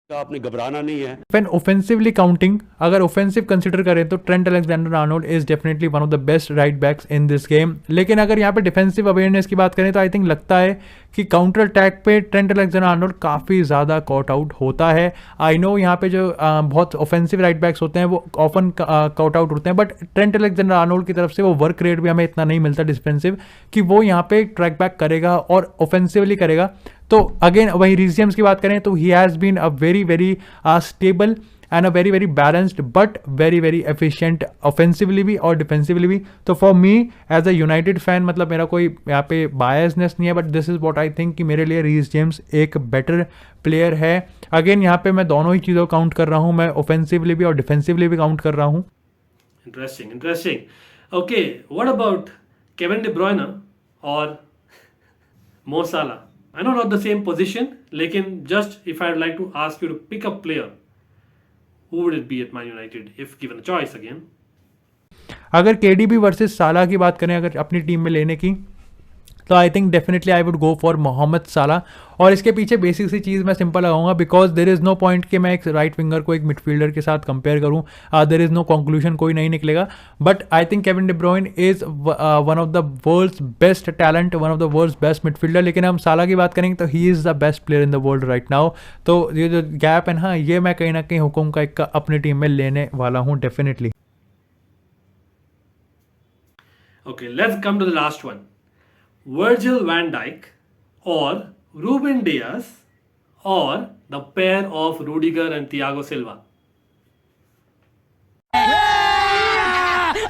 आपने घबराना नहीं है. When offensively counting, अगर offensive consider करें तो Trent Alexander Arnold is definitely one of the best right backs in this game. लेकिन अगर यहाँ पे डिफेंसिव अवेयरनेस की बात करें तो आई थिंक लगता है कि काउंटर अटैक पे ट्रेंट अलेक्जेंडर आर्नोल्ड काफ़ी ज़्यादा कॉट आउट होता है. आई नो यहाँ पे जो बहुत ऑफेंसिव राइट बैक्स होते हैं वो ऑफन कॉट आउट होते हैं, बट ट्रेंट अलेक्जेंडर आर्नोल्ड की तरफ से वो वर्क रेट भी हमें इतना नहीं मिलता डिफेंसिव कि वो यहाँ पे ट्रैक बैक करेगा और ऑफेंसिवली करेगा. तो अगेन वही रीस जेम्स की बात करें तो he has been a very very stable and a very very balanced but very very efficient offensively भी और डिफेंसिवली भी. तो for me as a United fan, मतलब मेरा कोई यहाँ पे बायसनेस नहीं है, but this is what I think कि मेरे लिए रीस जेम्स एक बेटर प्लेयर है. अगेन यहाँ पे मैं दोनों ही चीज़ों को काउंट कर रहा हूँ, मैं ऑफेंसिवली भी और डिफेंसिवली भी काउंट कर रहा हूँ. Interesting. Okay, what about Kevin De Bruyne or Mo Salah? I know not the same position, lekin just if I'd like to ask you to pick a player, who would it be at Man United if given a choice again? अगर KDB versus साला की बात करें अगर अपनी team में लेने की, तो I think definitely I would go for Mohamed Salah. और इसके पीछे बेसिक सी चीज़ मैं सिंपल लगाऊंगा, because there is no point कि मैं एक राइट विंगर को एक मिडफील्डर के साथ कंपेयर करूं. देर इज़ नो कंक्लूजन, कोई नहीं निकलेगा. But I think Kevin De Bruyne is one of the world's best talent, one of the world's best midfielder. लेकिन हम साला की बात करेंगे तो he is the best player in the world right now. तो ये जो गैप है ना, ये मैं कहीं ना कहीं हुकुम का एक अपनी टीम में लेने वाला हूँ definitely. Okay, let's come to the last one. Virgil van Dijk or Ruben Dias or the pair of Rudiger and Thiago Silva?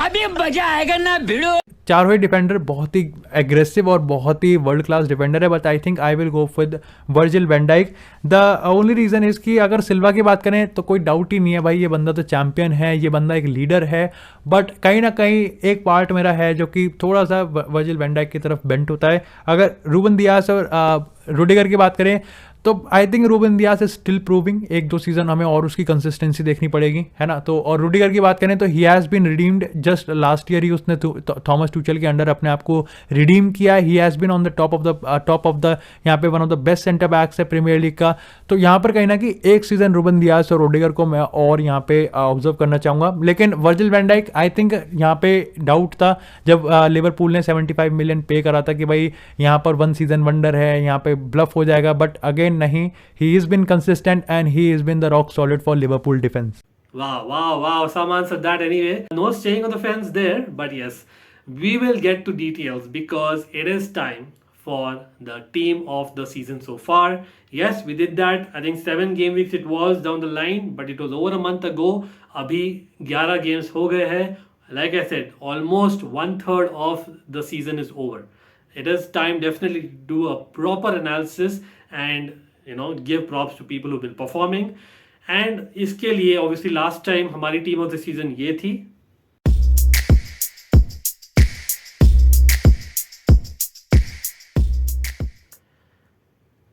अभी मजा आएगा ना भिड़ो. चारों ही डिफेंडर बहुत ही एग्रेसिव और बहुत ही वर्ल्ड क्लास डिफेंडर है, but I think I will go with Virgil van Dijk. The only reason is कि अगर सिल्वा की बात करें तो कोई डाउट ही नहीं है भाई, ये बंदा तो चैंपियन है, ये बंदा एक लीडर है. बट कहीं ना कहीं एक पार्ट मेरा है जो कि थोड़ा सा वर्जिल वैन डाइक की तरफ बेंट होता है. अगर रूबन दियास और रुडिगर की बात करें तो I think Ruben Dias is still proving. एक दो सीजन हमें और उसकी कंसिस्टेंसी देखनी पड़ेगी, है ना. तो और रुडिगर की बात करें तो he has been redeemed just last year ही उसने थॉमस टूचल के अंडर अपने आप को रिडीम किया. He has been on the top of the यहाँ पे one of the best centre backs है प्रीमियर लीग का. तो यहाँ पर कहीं ना कहीं एक सीजन रूबन दियास और रुडिगर को मैं और यहाँ पे ऑब्जर्व करना चाहूँगा. लेकिन Virgil van Dijk I think यहाँ पे डाउट था जब लिवरपूल ने 75 मिलियन पे करा था कि भाई यहाँ पर वन सीजन वंडर है, यहाँ पे ब्लफ हो जाएगा. बट अगेन नहीं, he has been consistent and he has been the rock solid for Liverpool defense. Wow. Some answered that anyway. No staying on the fence there, but yes, we will get to details because it is time for the team of the season so far. Yes, we did that. I think 7 game weeks it was down the line, but it was over a month ago. अभी 11 games हो गए हैं like I said, almost 1/3 of the season is over. It is time definitely to do a proper analysis and give props to people who've been performing. And इसके लिए obviously last time हमारी team of the season ये थी.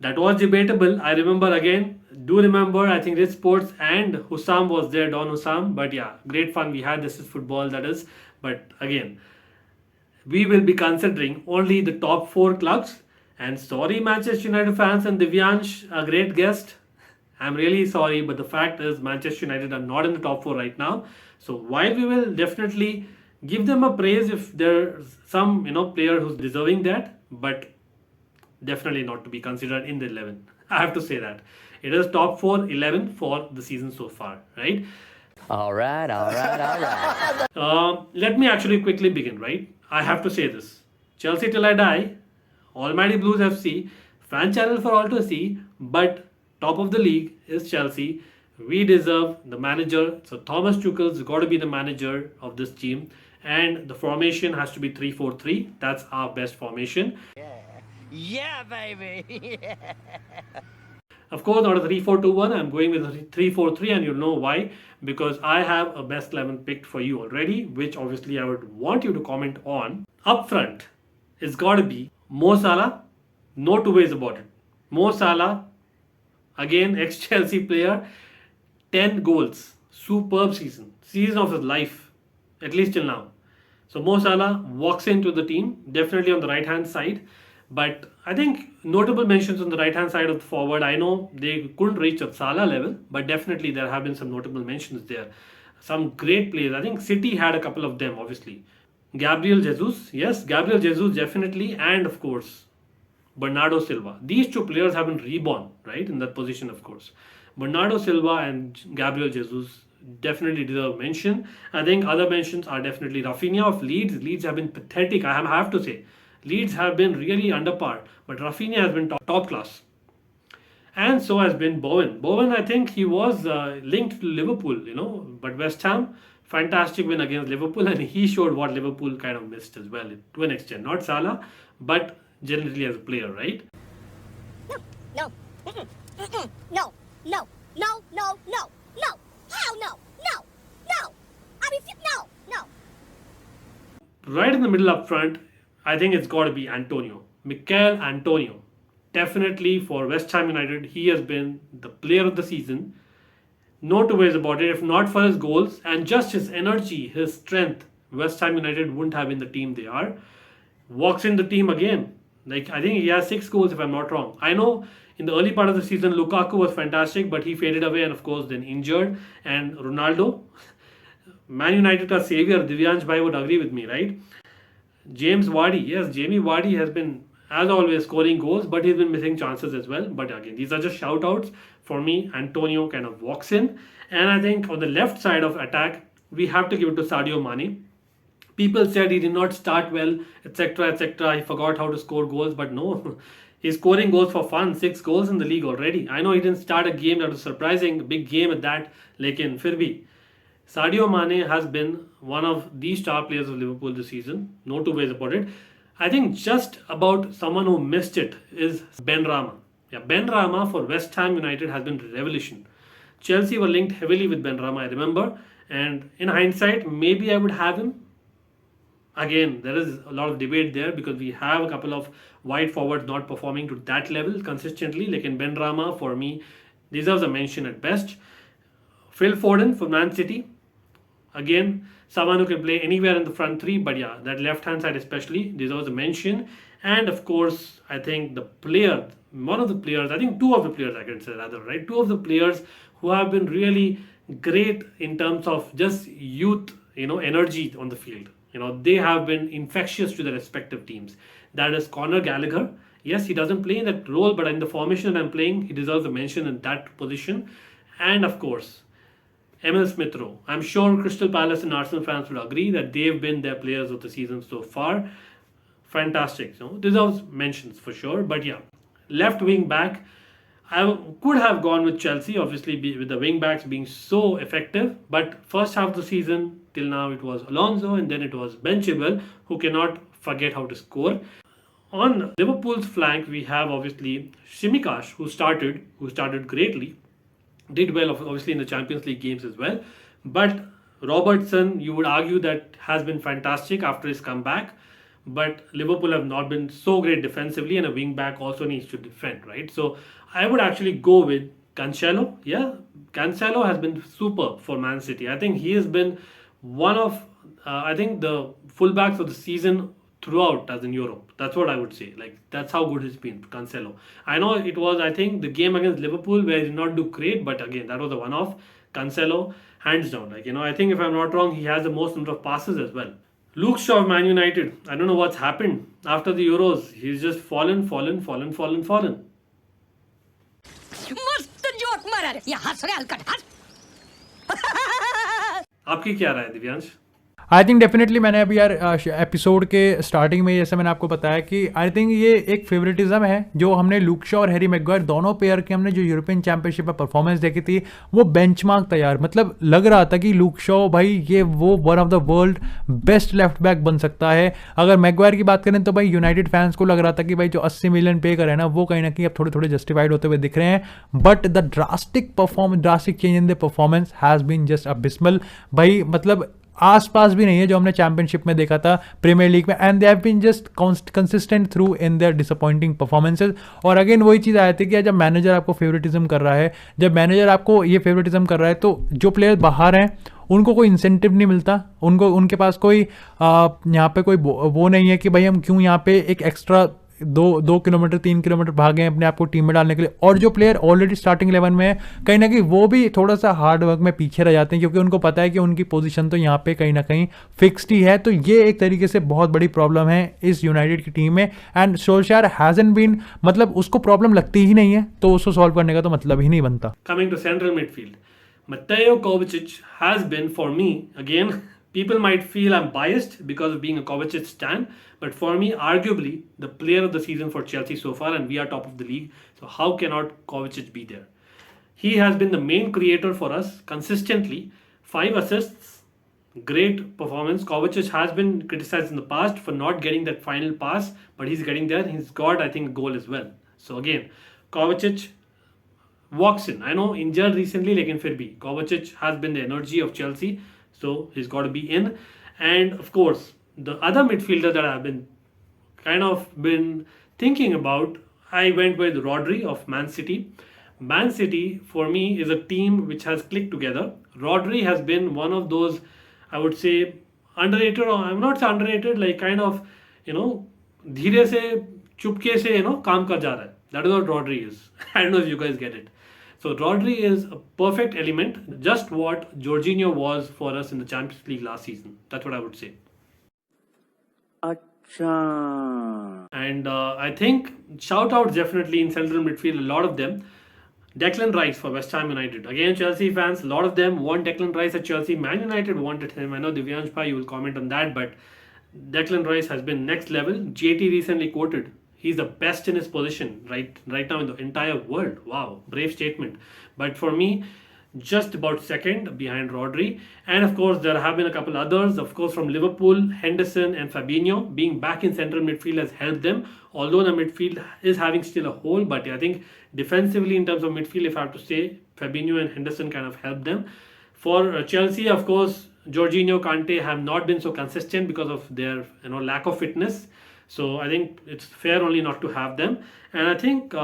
That was debatable. I remember again. Do remember, I think Rich Sports and Hussam was there, Don Hussam. But yeah, great fun we had. This is football, that is. But again, we will be considering only the top 4 clubs. And sorry, Manchester United fans and Divyansh, a great guest. I'm really sorry, but the fact is Manchester United are not in the top 4 right now. So while we will definitely give them a praise if there's some player who's deserving that, but definitely not to be considered in the 11. I have to say that. It is top 4, 11 for the season so far, right? All right. Let me actually quickly begin, right? I have to say this. Chelsea till I die, Almighty Blues FC, fan channel for all to see, but top of the league is Chelsea. We deserve the manager. So Thomas Tuchel's got to be the manager of this team. And the formation has to be 3-4-3. That's our best formation. Yeah, baby. Of course, not a 3-4-2-1. I'm going with a 3-4-3, and you'll know why. Because I have a best 11 picked for you already, which obviously I would want you to comment on. Up front, it's got to be Mo Salah. No two ways about it. Mo Salah, again, ex-Chelsea player, 10 goals. Superb season. Season of his life, at least till now. So Mo Salah walks into the team, definitely on the right-hand side. But I think notable mentions on the right-hand side of the forward. I know they couldn't reach a Salah level, but definitely there have been some notable mentions there. Some great players. I think City had a couple of them, obviously. Gabriel Jesus. Yes, Gabriel Jesus definitely. And of course, Bernardo Silva. These two players have been reborn, right, in that position, of course. Bernardo Silva and Gabriel Jesus definitely deserve mention. I think other mentions are definitely Rafinha of Leeds. Leeds have been pathetic, I have to say. Leeds have been really under par, but Rafinha has been top class. And so has been Bowen. Bowen, I think he was linked to Liverpool, but West Ham, fantastic win against Liverpool, and he showed what Liverpool kind of missed as well, to an extent. Not Salah, but generally as a player, right? No. Mm-mm. Mm-mm. No. Hell no. I refuse. No. Right in the middle up front, I think it's got to be Antonio. Mikel Antonio. Definitely for West Ham United, he has been the player of the season. No two ways about it. If not for his goals and just his energy, his strength, West Ham United wouldn't have been the team they are. Walks in the team again. I think he has 6 goals if I'm not wrong. I know in the early part of the season, Lukaku was fantastic, but he faded away and of course then injured. And Ronaldo, Man United are savior. Divyansh Bhai would agree with me, right? James Vardy. Yes, Jamie Vardy has been, as always, scoring goals, but he's been missing chances as well. But again, these are just shout-outs. For me, Antonio kind of walks in. And I think on the left side of attack, we have to give it to Sadio Mane. People said he did not start well, etc., etc. He forgot how to score goals, but no. He's scoring goals for fun. 6 goals in the league already. I know he didn't start a game that was surprising, a big game at that, lekin fir bhi. Sadio Mane has been one of the star players of Liverpool this season. No two ways about it. I think just about someone who missed it is Benrahma. Yeah, Benrahma for West Ham United has been revolution. Chelsea were linked heavily with Benrahma, I remember. And in hindsight, maybe I would have him. Again, there is a lot of debate there because we have a couple of wide forwards not performing to that level consistently. Like in Benrahma, for me, deserves a mention at best. Phil Foden for Man City. Again, someone who can play anywhere in the front 3, but yeah, that left-hand side especially deserves a mention. And of course, I think the player, one of the players, I think 2 of the players I can say rather, right? 2 of the players who have been really great in terms of just youth, energy on the field. They have been infectious to their respective teams. That is Conor Gallagher. Yes, he doesn't play in that role, but in the formation that I'm playing, he deserves a mention in that position. And of course, Emil Smith Rowe. I'm sure Crystal Palace and Arsenal fans would agree that they've been their players of the season so far. Fantastic. Deserves mentions for sure. But yeah, left wing back, could have gone with Chelsea, obviously, with the wing backs being so effective. But first half of the season, till now, it was Alonso and then it was Ben Chilwell, who cannot forget how to score. On Liverpool's flank, we have obviously Shimikash, who started greatly, did well obviously in the Champions League games as well. But Robertson, you would argue that has been fantastic after his comeback. But Liverpool have not been so great defensively, and a wing back also needs to defend, right? So I would actually go with Cancelo. Yeah, Cancelo has been super for Man City. I think he has been one of, I think, the fullbacks of the season throughout, as in Europe. That's what I would say. Like, that's how good he's been, Cancelo. I know it was, I think, the game against Liverpool where he did not do great, but again, that was a one-off. Cancelo, hands down. Like, I think if I'm not wrong, he has the most number of passes as well. Luke Shaw of Man United. I don't know what's happened after the Euros. He's just fallen. मस्त joke मारा रे ये हंस रहे हलकट हंस आपकी क्या राय है दिव्यांश? आई थिंक डेफिनेटली मैंने अभी यार एपिसोड के स्टार्टिंग में जैसे मैंने आपको बताया कि आई थिंक ये एक फेवरेटिज्म है जो हमने लूक शॉ और हैरी मैग्वायर दोनों प्लेयर के हमने जो यूरोपियन चैंपियनशिप में परफॉर्मेंस देखी थी वो बेंचमार्क था यार. मतलब लग रहा था कि लूक शॉ भाई ये वो one of the world best left back बन सकता है. अगर मैग्वायर की बात करें तो भाई यूनाइटेड फैंस को लग रहा था कि भाई जो 80 मिलियन पे करे ना वो कहीं ना कहीं अब थोड़े थोड़े जस्टिफाइड होते हुए दिख रहे हैं. But the drastic change in the performance has been just abysmal. भाई मतलब आसपास भी नहीं है जो हमने चैंपियनशिप में देखा था प्रीमियर लीग में. And they have been just consistent through in their disappointing performances. और अगेन वही चीज़ आई थी कि जब मैनेजर आपको फेवरेटिज्म कर रहा है, जब मैनेजर आपको ये फेवरेटिज्म कर रहा है तो जो प्लेयर बाहर हैं उनको कोई इंसेंटिव नहीं मिलता. उनके पास कोई यहाँ पे कोई वो नहीं है कि भाई हम क्यों यहाँ पे एक एक्स्ट्रा 2 किलोमीटर 3 किलोमीटर भागे अपने आप को टीम में डालने के लिए. और जो प्लेयर ऑलरेडी स्टार्टिंग 11 में है कहीं ना कहीं वो भी थोड़ा सा हार्ड वर्क में पीछे रह जाते हैं क्योंकि उनको पता है कि उनकी पोजीशन तो यहाँ पे कहीं ना कहीं फिक्स्ड ही है. तो ये एक तरीके से बहुत बड़ी प्रॉब्लम है इस यूनाइटेड की टीम में. एंड सोल्शायर हैजंट बीन, मतलब उसको प्रॉब्लम लगती ही नहीं है तो उसको सॉल्व करने का तो मतलब ही नहीं बनता. Coming to central midfield, Mateo Kovacic has been, for me, again, people might feel I'm biased because of being a Kovacic stan, but for me, arguably, the player of the season for Chelsea so far, and we are top of the league, so how cannot Kovacic be there? He has been the main creator for us consistently. 5 assists, great performance. Kovacic has been criticized in the past for not getting that final pass, but he's getting there. He's got, I think, a goal as well. So again, Kovacic walks in. I know injured recently, lekin fir bhi Kovacic has been the energy of Chelsea, so he's got to be in. And of course, the other midfielder that I've been thinking about, I went with Rodri of Man City. Man City for me is a team which has clicked together. Rodri has been one of those, I would say, underrated, or I'm not underrated, like kind of, धीरे से चुपके से काम कर जा रहा है. That is what Rodri is. I don't know if you guys get it. So Rodri is a perfect element, just what Jorginho was for us in the Champions League last season. That's what I would say. And I think shout out definitely in central midfield, a lot of them. Declan Rice for West Ham United. Again, Chelsea fans, a lot of them want Declan Rice at Chelsea. Man United wanted him. I know Divyansh Bhai, you will comment on that, but Declan Rice has been next level. JT recently quoted, he's the best in his position right now in the entire world. Wow, brave statement. But for me, just about second behind Rodri. And of course, there have been a couple others. Of course, from Liverpool, Henderson and Fabinho. Being back in central midfield has helped them. Although the midfield is having still a hole, but I think defensively in terms of midfield, if I have to say, Fabinho and Henderson kind of helped them. For Chelsea, of course, Jorginho, Kante have not been so consistent because of their lack of fitness. So I think it's fair only not to have them. And I think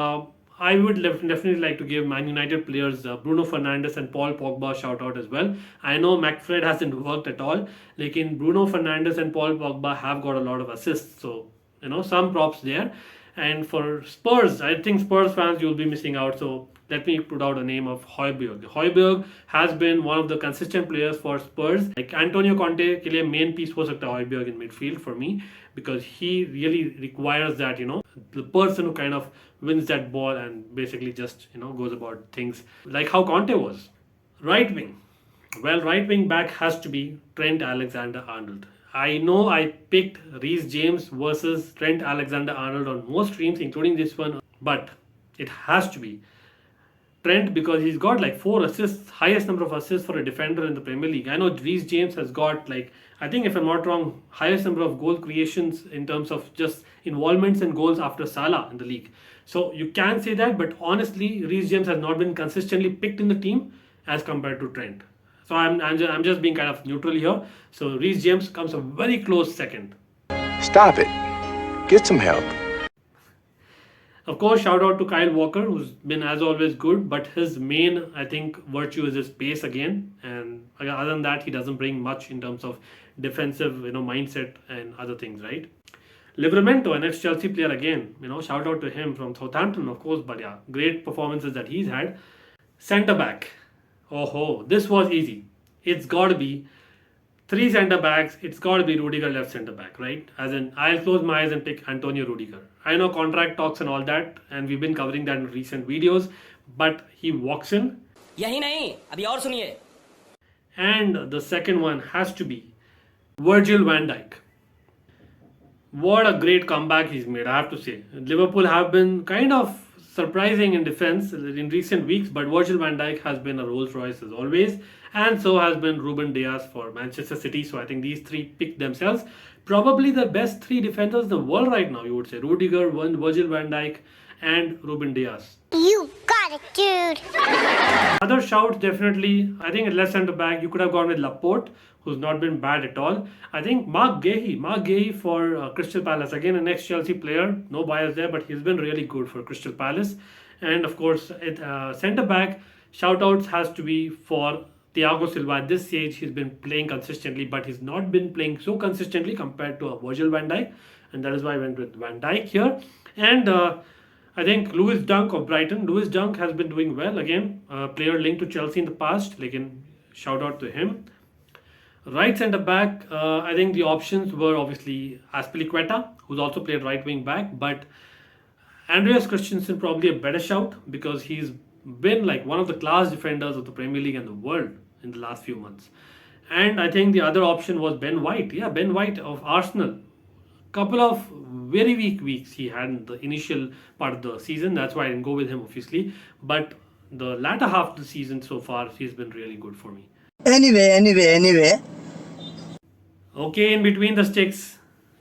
I would definitely like to give Man United players Bruno Fernandes and Paul Pogba a shout out as well. I know McFred hasn't worked at all. Like in Bruno Fernandes and Paul Pogba have got a lot of assists. So some props there. And for Spurs, I think Spurs fans, you'll be missing out. So let me put out a name of Højbjerg. Højbjerg has been one of the consistent players for Spurs. Like Antonio Conte के लिए main piece हो सकता है Højbjerg in midfield for me, because he really requires that, the person who kind of wins that ball and basically just, goes about things like how Conte was. Right wing. Well, right wing back has to be Trent Alexander-Arnold. I know I picked Reece James versus Trent Alexander-Arnold on most streams, including this one, but it has to be Trent because he's got like 4 assists, highest number of assists for a defender in the Premier League. I know Reece James has got like, I think if I'm not wrong, highest number of goal creations in terms of just involvements and goals after Salah in the league. So you can say that, but honestly, Reece James has not been consistently picked in the team as compared to Trent. So I'm just being kind of neutral here. So Reece James comes a very close second. Stop it. Get some help. Of course, shout out to Kyle Walker, who's been as always good, but his main, I think, virtue is his pace again. And other than that, he doesn't bring much in terms of defensive, mindset and other things, right? Livramento, an ex-Chelsea player again, shout out to him from Southampton, of course, but yeah, great performances that he's had. Centre back. Oh, this was easy. It's got to be 3 centre backs. It's got to be Rudiger left centre back, right? As in, I'll close my eyes and pick Antonio Rudiger. I know contract talks and all that, and we've been covering that in recent videos, but he walks in. यही नहीं, अभी और सुनिए. And the second one has to be Virgil van Dijk. What a great comeback he's made, I have to say. Liverpool have been kind of surprising in defense in recent weeks, but Virgil van Dijk has been a Rolls Royce as always, and so has been Ruben Dias for Manchester City. So I think these 3 pick themselves. Probably the best 3 defenders in the world right now, you would say. Rudiger, Virgil van Dijk, and Ruben Dias. You got it, dude. Other shouts, definitely. I think at left centre back, you could have gone with Laporte, who's not been bad at all. I think Mark Gahey for Crystal Palace. Again, an ex-Chelsea player. No bias there, but he's been really good for Crystal Palace. And of course, at centre back, shout-outs has to be for Thiago Silva. At this stage, he's been playing consistently, but he's not been playing so consistently compared to Virgil van Dijk. And that is why I went with Van Dijk here. And I think Lewis Dunk of Brighton. Lewis Dunk has been doing well. Again, a player linked to Chelsea in the past. Shout out to him. Right centre back, I think the options were obviously Azpilicueta, who's also played right wing back, but Andreas Christensen probably a better shout because he's been like one of the class defenders of the Premier League and the world in the last few months. And I think the other option was Ben White. Yeah, Ben White of Arsenal. Couple of very weak weeks he had in the initial part of the season. That's why I didn't go with him, obviously. But the latter half of the season so far, he's been really good for me. Anyway. Okay, in between the sticks,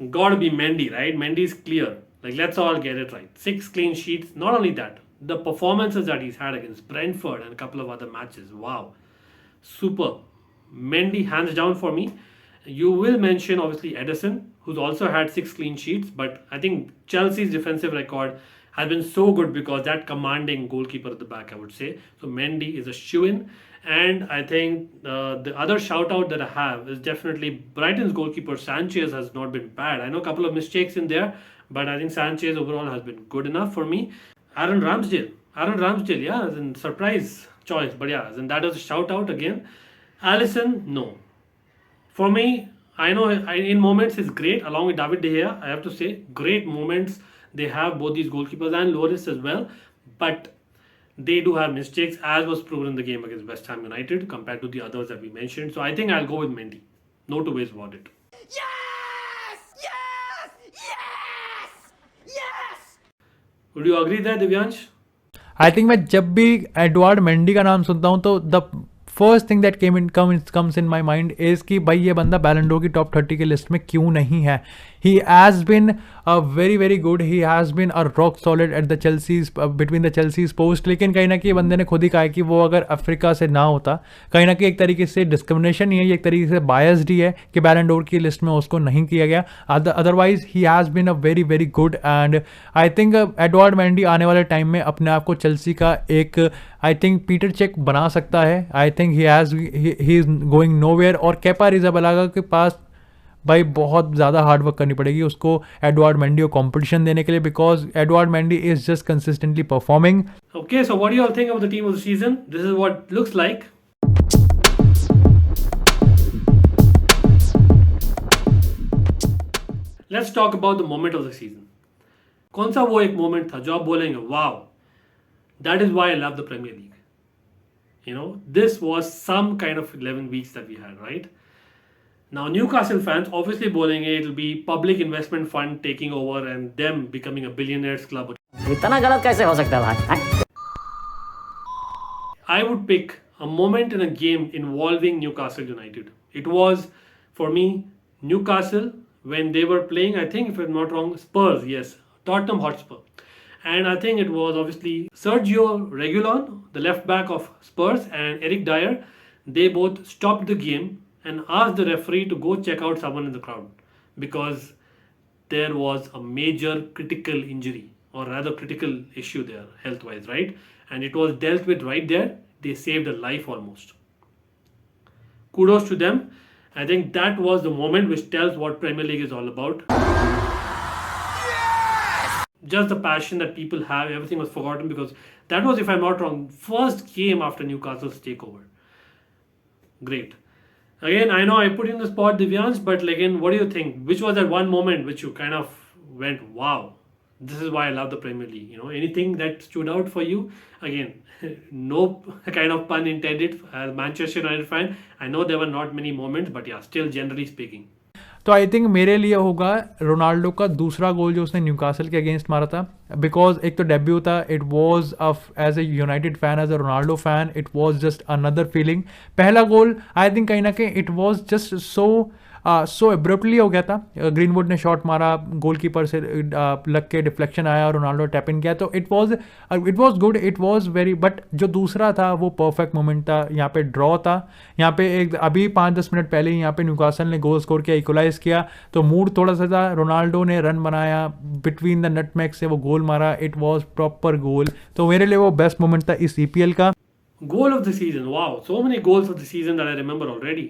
gotta be Mendy, right? Mendy's clear. Let's all get it right. 6 clean sheets. Not only that, the performances that he's had against Brentford and a couple of other matches. Wow. Super. Mendy, hands down for me. You will mention, obviously, Ederson, who's also had 6 clean sheets. But I think Chelsea's defensive record has been so good because that commanding goalkeeper at the back, I would say. So Mendy is a shoo-in. And I think the other shout out that I have is definitely Brighton's goalkeeper Sanchez has not been bad. I know a couple of mistakes in there, but I think Sanchez overall has been good enough for me. Aaron Ramsdale, yeah, as in surprise choice, but yeah, and that is a shout out again. Alisson, no. For me, I know in moments is great along with David De Gea. I have to say, great moments they have, both these goalkeepers and Lloris as well, but they do have mistakes, as was proven in the game against West Ham United compared to the others that we mentioned. So I think I'll go with Mendy. No two ways about it. Yes! Would you agree there, Divyansh? I think मैं जब भी Edward Mendy का नाम सुनता हूँ तो the first thing that comes in my mind is कि भाई ये बंदा बैलन डोर की टॉप 30 के लिस्ट में क्यों नहीं है. He has bin very good. He has been a rock solid at the Chelsea's between the Chelsea's post. लेकिन कहीं ना कहीं बंदे ने खुद ही कहा है कि वो अगर अफ्रीका से ना होता, कहीं ना कहीं एक तरीके से डिस्क्रिमिनेशन ही है, एक तरीके से बायस्ड ही है कि बैलन डोर की लिस्ट में उसको नहीं किया गया. Otherwise he has been a very good and I think Edward Mendy आने वाले टाइम में अपने आप को चेल्सी का एक आई थिंक पीटर चेक बना सकता है. I think he is going nowhere. और केपा अरिज़ाबलागा के पास भाई बहुत ज़्यादा हार्ड वर्क करनी पड़ेगी उसको एडवर्ड मेंडी को कंपटीशन देने के लिए, because Edward Mendy is just consistently performing. Okay, so what do you all think of the team of the season? This is what it looks like. Let's talk about the moment of the season. कौन सा वो एक moment था जो आप बोलेंगे wow, that is why I love the Premier League. You know, this was some kind of 11 weeks that we had, right? Now, Newcastle fans obviously bowling it will be public investment fund taking over and them becoming a billionaires club. इतना गलत कैसे हो सकता है भाई? I would pick a moment in a game involving Newcastle United. It was, for me, Newcastle when they were playing, I think, if I'm not wrong, Spurs, yes, Tottenham Hotspur. And I think it was obviously Sergio Reguilon, the left back of Spurs, and Eric Dyer. They both stopped the game and asked the referee to go check out someone in the crowd because there was a major critical injury, or rather critical issue there, health wise, right? And it was dealt with right there. They saved a life almost. Kudos to them. I think that was the moment which tells what Premier League is all about. Just the passion that people have, everything was forgotten because that was, if I'm not wrong, first game after Newcastle's takeover. Great. Again, I know I put in the spot Divyansh, but again, what do you think? Which was that one moment which you kind of went, wow, this is why I love the Premier League? You know, anything that stood out for you? Again, no kind of pun intended. As Manchester United fan, I know there were not many moments, but yeah, still generally speaking. तो I think मेरे लिए होगा Ronaldo का दूसरा गोल जो उसने Newcastle के against मारा था, बिकॉज एक तो डेब्यू था. It was as a United fan, as a Ronaldo fan, it was just another feeling. पहला गोल आई थिंक कहीं ना कहीं it was just so abruptly हो गया था. ग्रीनवुड ने शॉट मारा, गोलकीपर से लग के डिफ्लेक्शन आया और रोनाल्डो टैप इन किया, तो it was good, it was very. But जो दूसरा था वो परफेक्ट मोमेंट था. यहाँ पे ड्रॉ था, यहाँ पे एक अभी 5-10 मिनट पहले यहाँ पे न्यूकासल ने गोल स्कोर किया, इक्वलाइज किया, तो मूड थोड़ा सा था. रोनाल्डो ने रन बनाया, बिटवीन द नटमैग से वो गोल मारा, इट वॉज प्रॉपर गोल. तो मेरे लिए वो बेस्ट मोमेंट था इस EPL का. Goal of the season, wow, so many goals of the season that I remember already.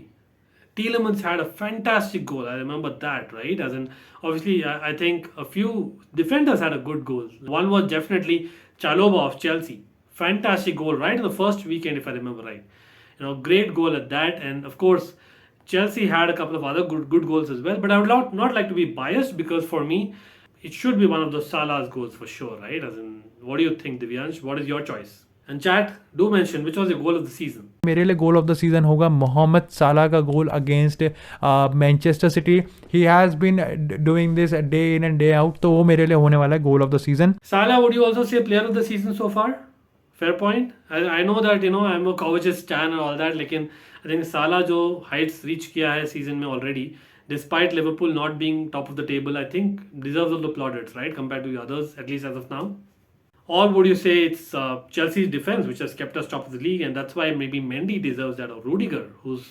Tielemans had a fantastic goal. I remember that, right? As in, obviously, I think a few defenders had a good goal. One was definitely Chalobah of Chelsea. Fantastic goal, right in the first weekend, if I remember right. You know, great goal at that. And of course, Chelsea had a couple of other good goals as well. But I would not like to be biased because for me, it should be one of those Salah's goals for sure, right? As in, what do you think, Divyansh? What is your choice? And chat, do mention which was your goal of the season. मेरे लिए गोल of the season होगा Mohamed Salah का goal against Manchester City. He has been doing this day in and day out, तो वो मेरे लिए होने वाला है goal of the season. Salah, would you also say player of the season so far? Fair point. I know that, you know, I'm a Kovac's stan and all that, लेकिन I think Salah जो heights reach किया है season में already, despite Liverpool not being top of the table, I think deserves all the plaudits, right, compared to the others, at least as of now. Or would you say it's Chelsea's defense which has kept us top of the league, and that's why maybe Mendy deserves that, or Rudiger, who's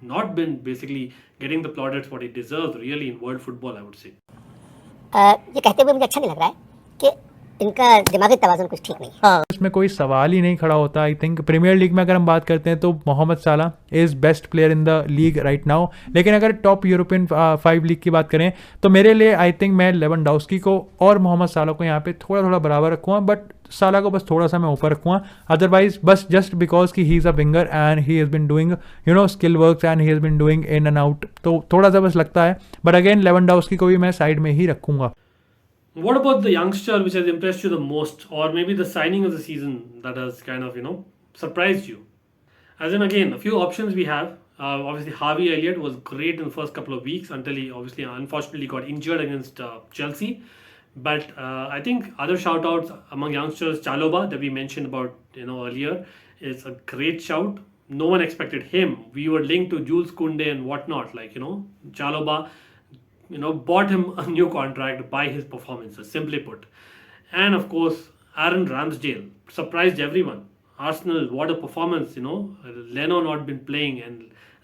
not been basically getting the plaudits what he deserves really in world football, I would say. ये कहते हुए मुझे अच्छा नहीं लग रहा है कि इनका दिमागी तवाज़ुन कुछ ठीक नहीं है. इसमें कोई सवाल ही नहीं खड़ा होता. आई थिंक प्रीमियर लीग में अगर हम बात करते हैं तो मोहम्मद साला is best player in the league right now. लेकिन अगर टॉप यूरोपियन 5 लीग की बात करें तो मेरे लिए आई थिंक मैं लेवेंडोव्स्की को और मोहम्मद साला को यहाँ पे थोड़ा बराबर रखूँगा, बट साला को बस थोड़ा सा मैं ऊपर रखूँगा. अदरवाइज बस जस्ट बिकॉज कि he is a winger and he has been doing skill works and he has been doing in and out, तो थोड़ा सा बस लगता है. बट अगेन लेवेंडोव्स्की को भी मैं साइड में ही रखूँगा. What about the youngster which has impressed you the most, or maybe the signing of the season that has kind of, you know, surprised you? As in, again, a few options we have. Obviously, Harvey Elliott was great in the first couple of weeks until he obviously unfortunately got injured against Chelsea. But I think other shout-outs among youngsters, Chalobah that we mentioned about, you know, earlier, is a great shout. No one expected him. We were linked to Jules Koundé and whatnot, like, you know, Chalobah, you know, bought him a new contract by his performances, simply put. And of course, Aaron Ramsdale surprised everyone. Arsenal, what a performance, you know. Leno not been playing and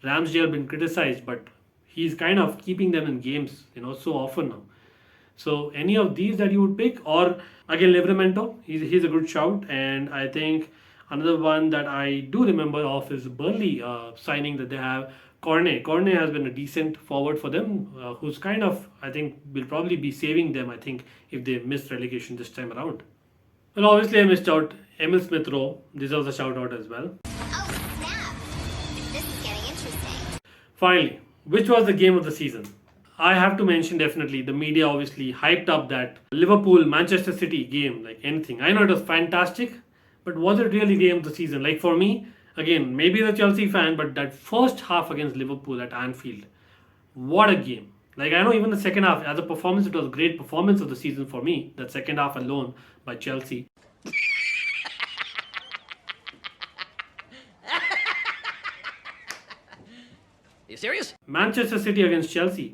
Ramsdale been criticized, but he's kind of keeping them in games, you know, so often now. So any of these that you would pick, or again Livramento, he's a good shout. And I think another one that I do remember of is Burnley signing that they have. Cornet has been a decent forward for them, who's kind of, I think, will probably be saving them, I think, if they miss relegation this time around. Well, obviously I missed out. Emil Smith-Rowe deserves a shout out as well. Oh, snap. This is getting interesting. Finally, which was the game of the season? I have to mention definitely, the media obviously hyped up that Liverpool-Manchester City game like anything. I know it was fantastic, but was it really game of the season? Like for me, again, maybe the Chelsea fan, but that first half against Liverpool at Anfield, what a game. Like I know even the second half, as a performance, it was a great performance of the season for me, that second half alone by Chelsea. serious? Manchester City against Chelsea.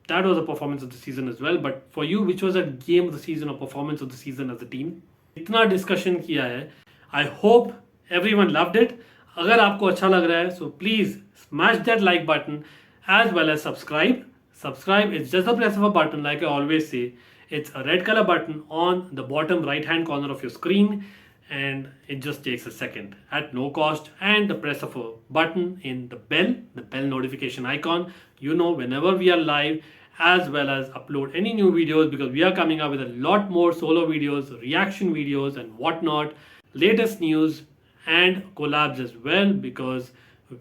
That was a performance of the season as well. But for you, which was a game of the season or performance of the season as a team? इतना discussion किया है. I hope everyone loved it. अगर आपको अच्छा लग रहा है, so please smash that like button as well as subscribe. Subscribe is just the press of a button, like I always say. It's a red color button on the bottom right hand corner of your screen, and it just takes a second at no cost, and the press of a button in the bell notification icon. You know whenever we are live, as well as upload any new videos, because we are coming up with a lot more solo videos, reaction videos and whatnot, latest news and collabs as well, because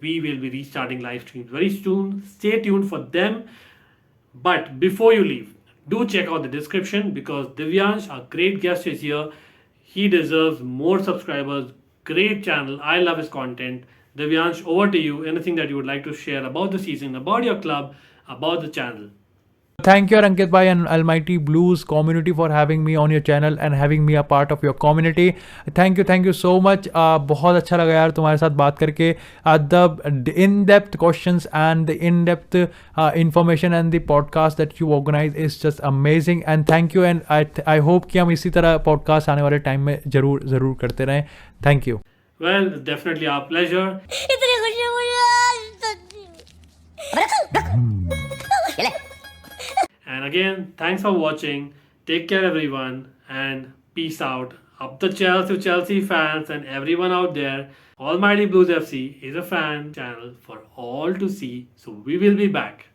we will be restarting live streams very soon. Stay tuned for them. But before you leave, do check out the description, because Divyansh, our great guest, is here. He deserves more subscribers. Great channel. I love his content. Divyansh, over to you. Anything that you would like to share about the season, about your club, about the channel? Thank you Ankit bhai and Almighty Blues community for having me on your channel and having me a part of your community. Thank you so much. बहुत अच्छा लगा यार तुम्हारे साथ बात करके. The in-depth questions and the in-depth information and the podcast that you organize is just amazing, and thank you, and I hope कि हम इसी तरह podcast आने वाले time में ज़रूर करते रहें. Thank you. Well, definitely our pleasure. इतनी खुशी मुझे And again, thanks for watching. Take care, everyone, and peace out. Up the Chelsea fans and everyone out there. Almighty Blues FC is a fan channel for all to see. So we will be back.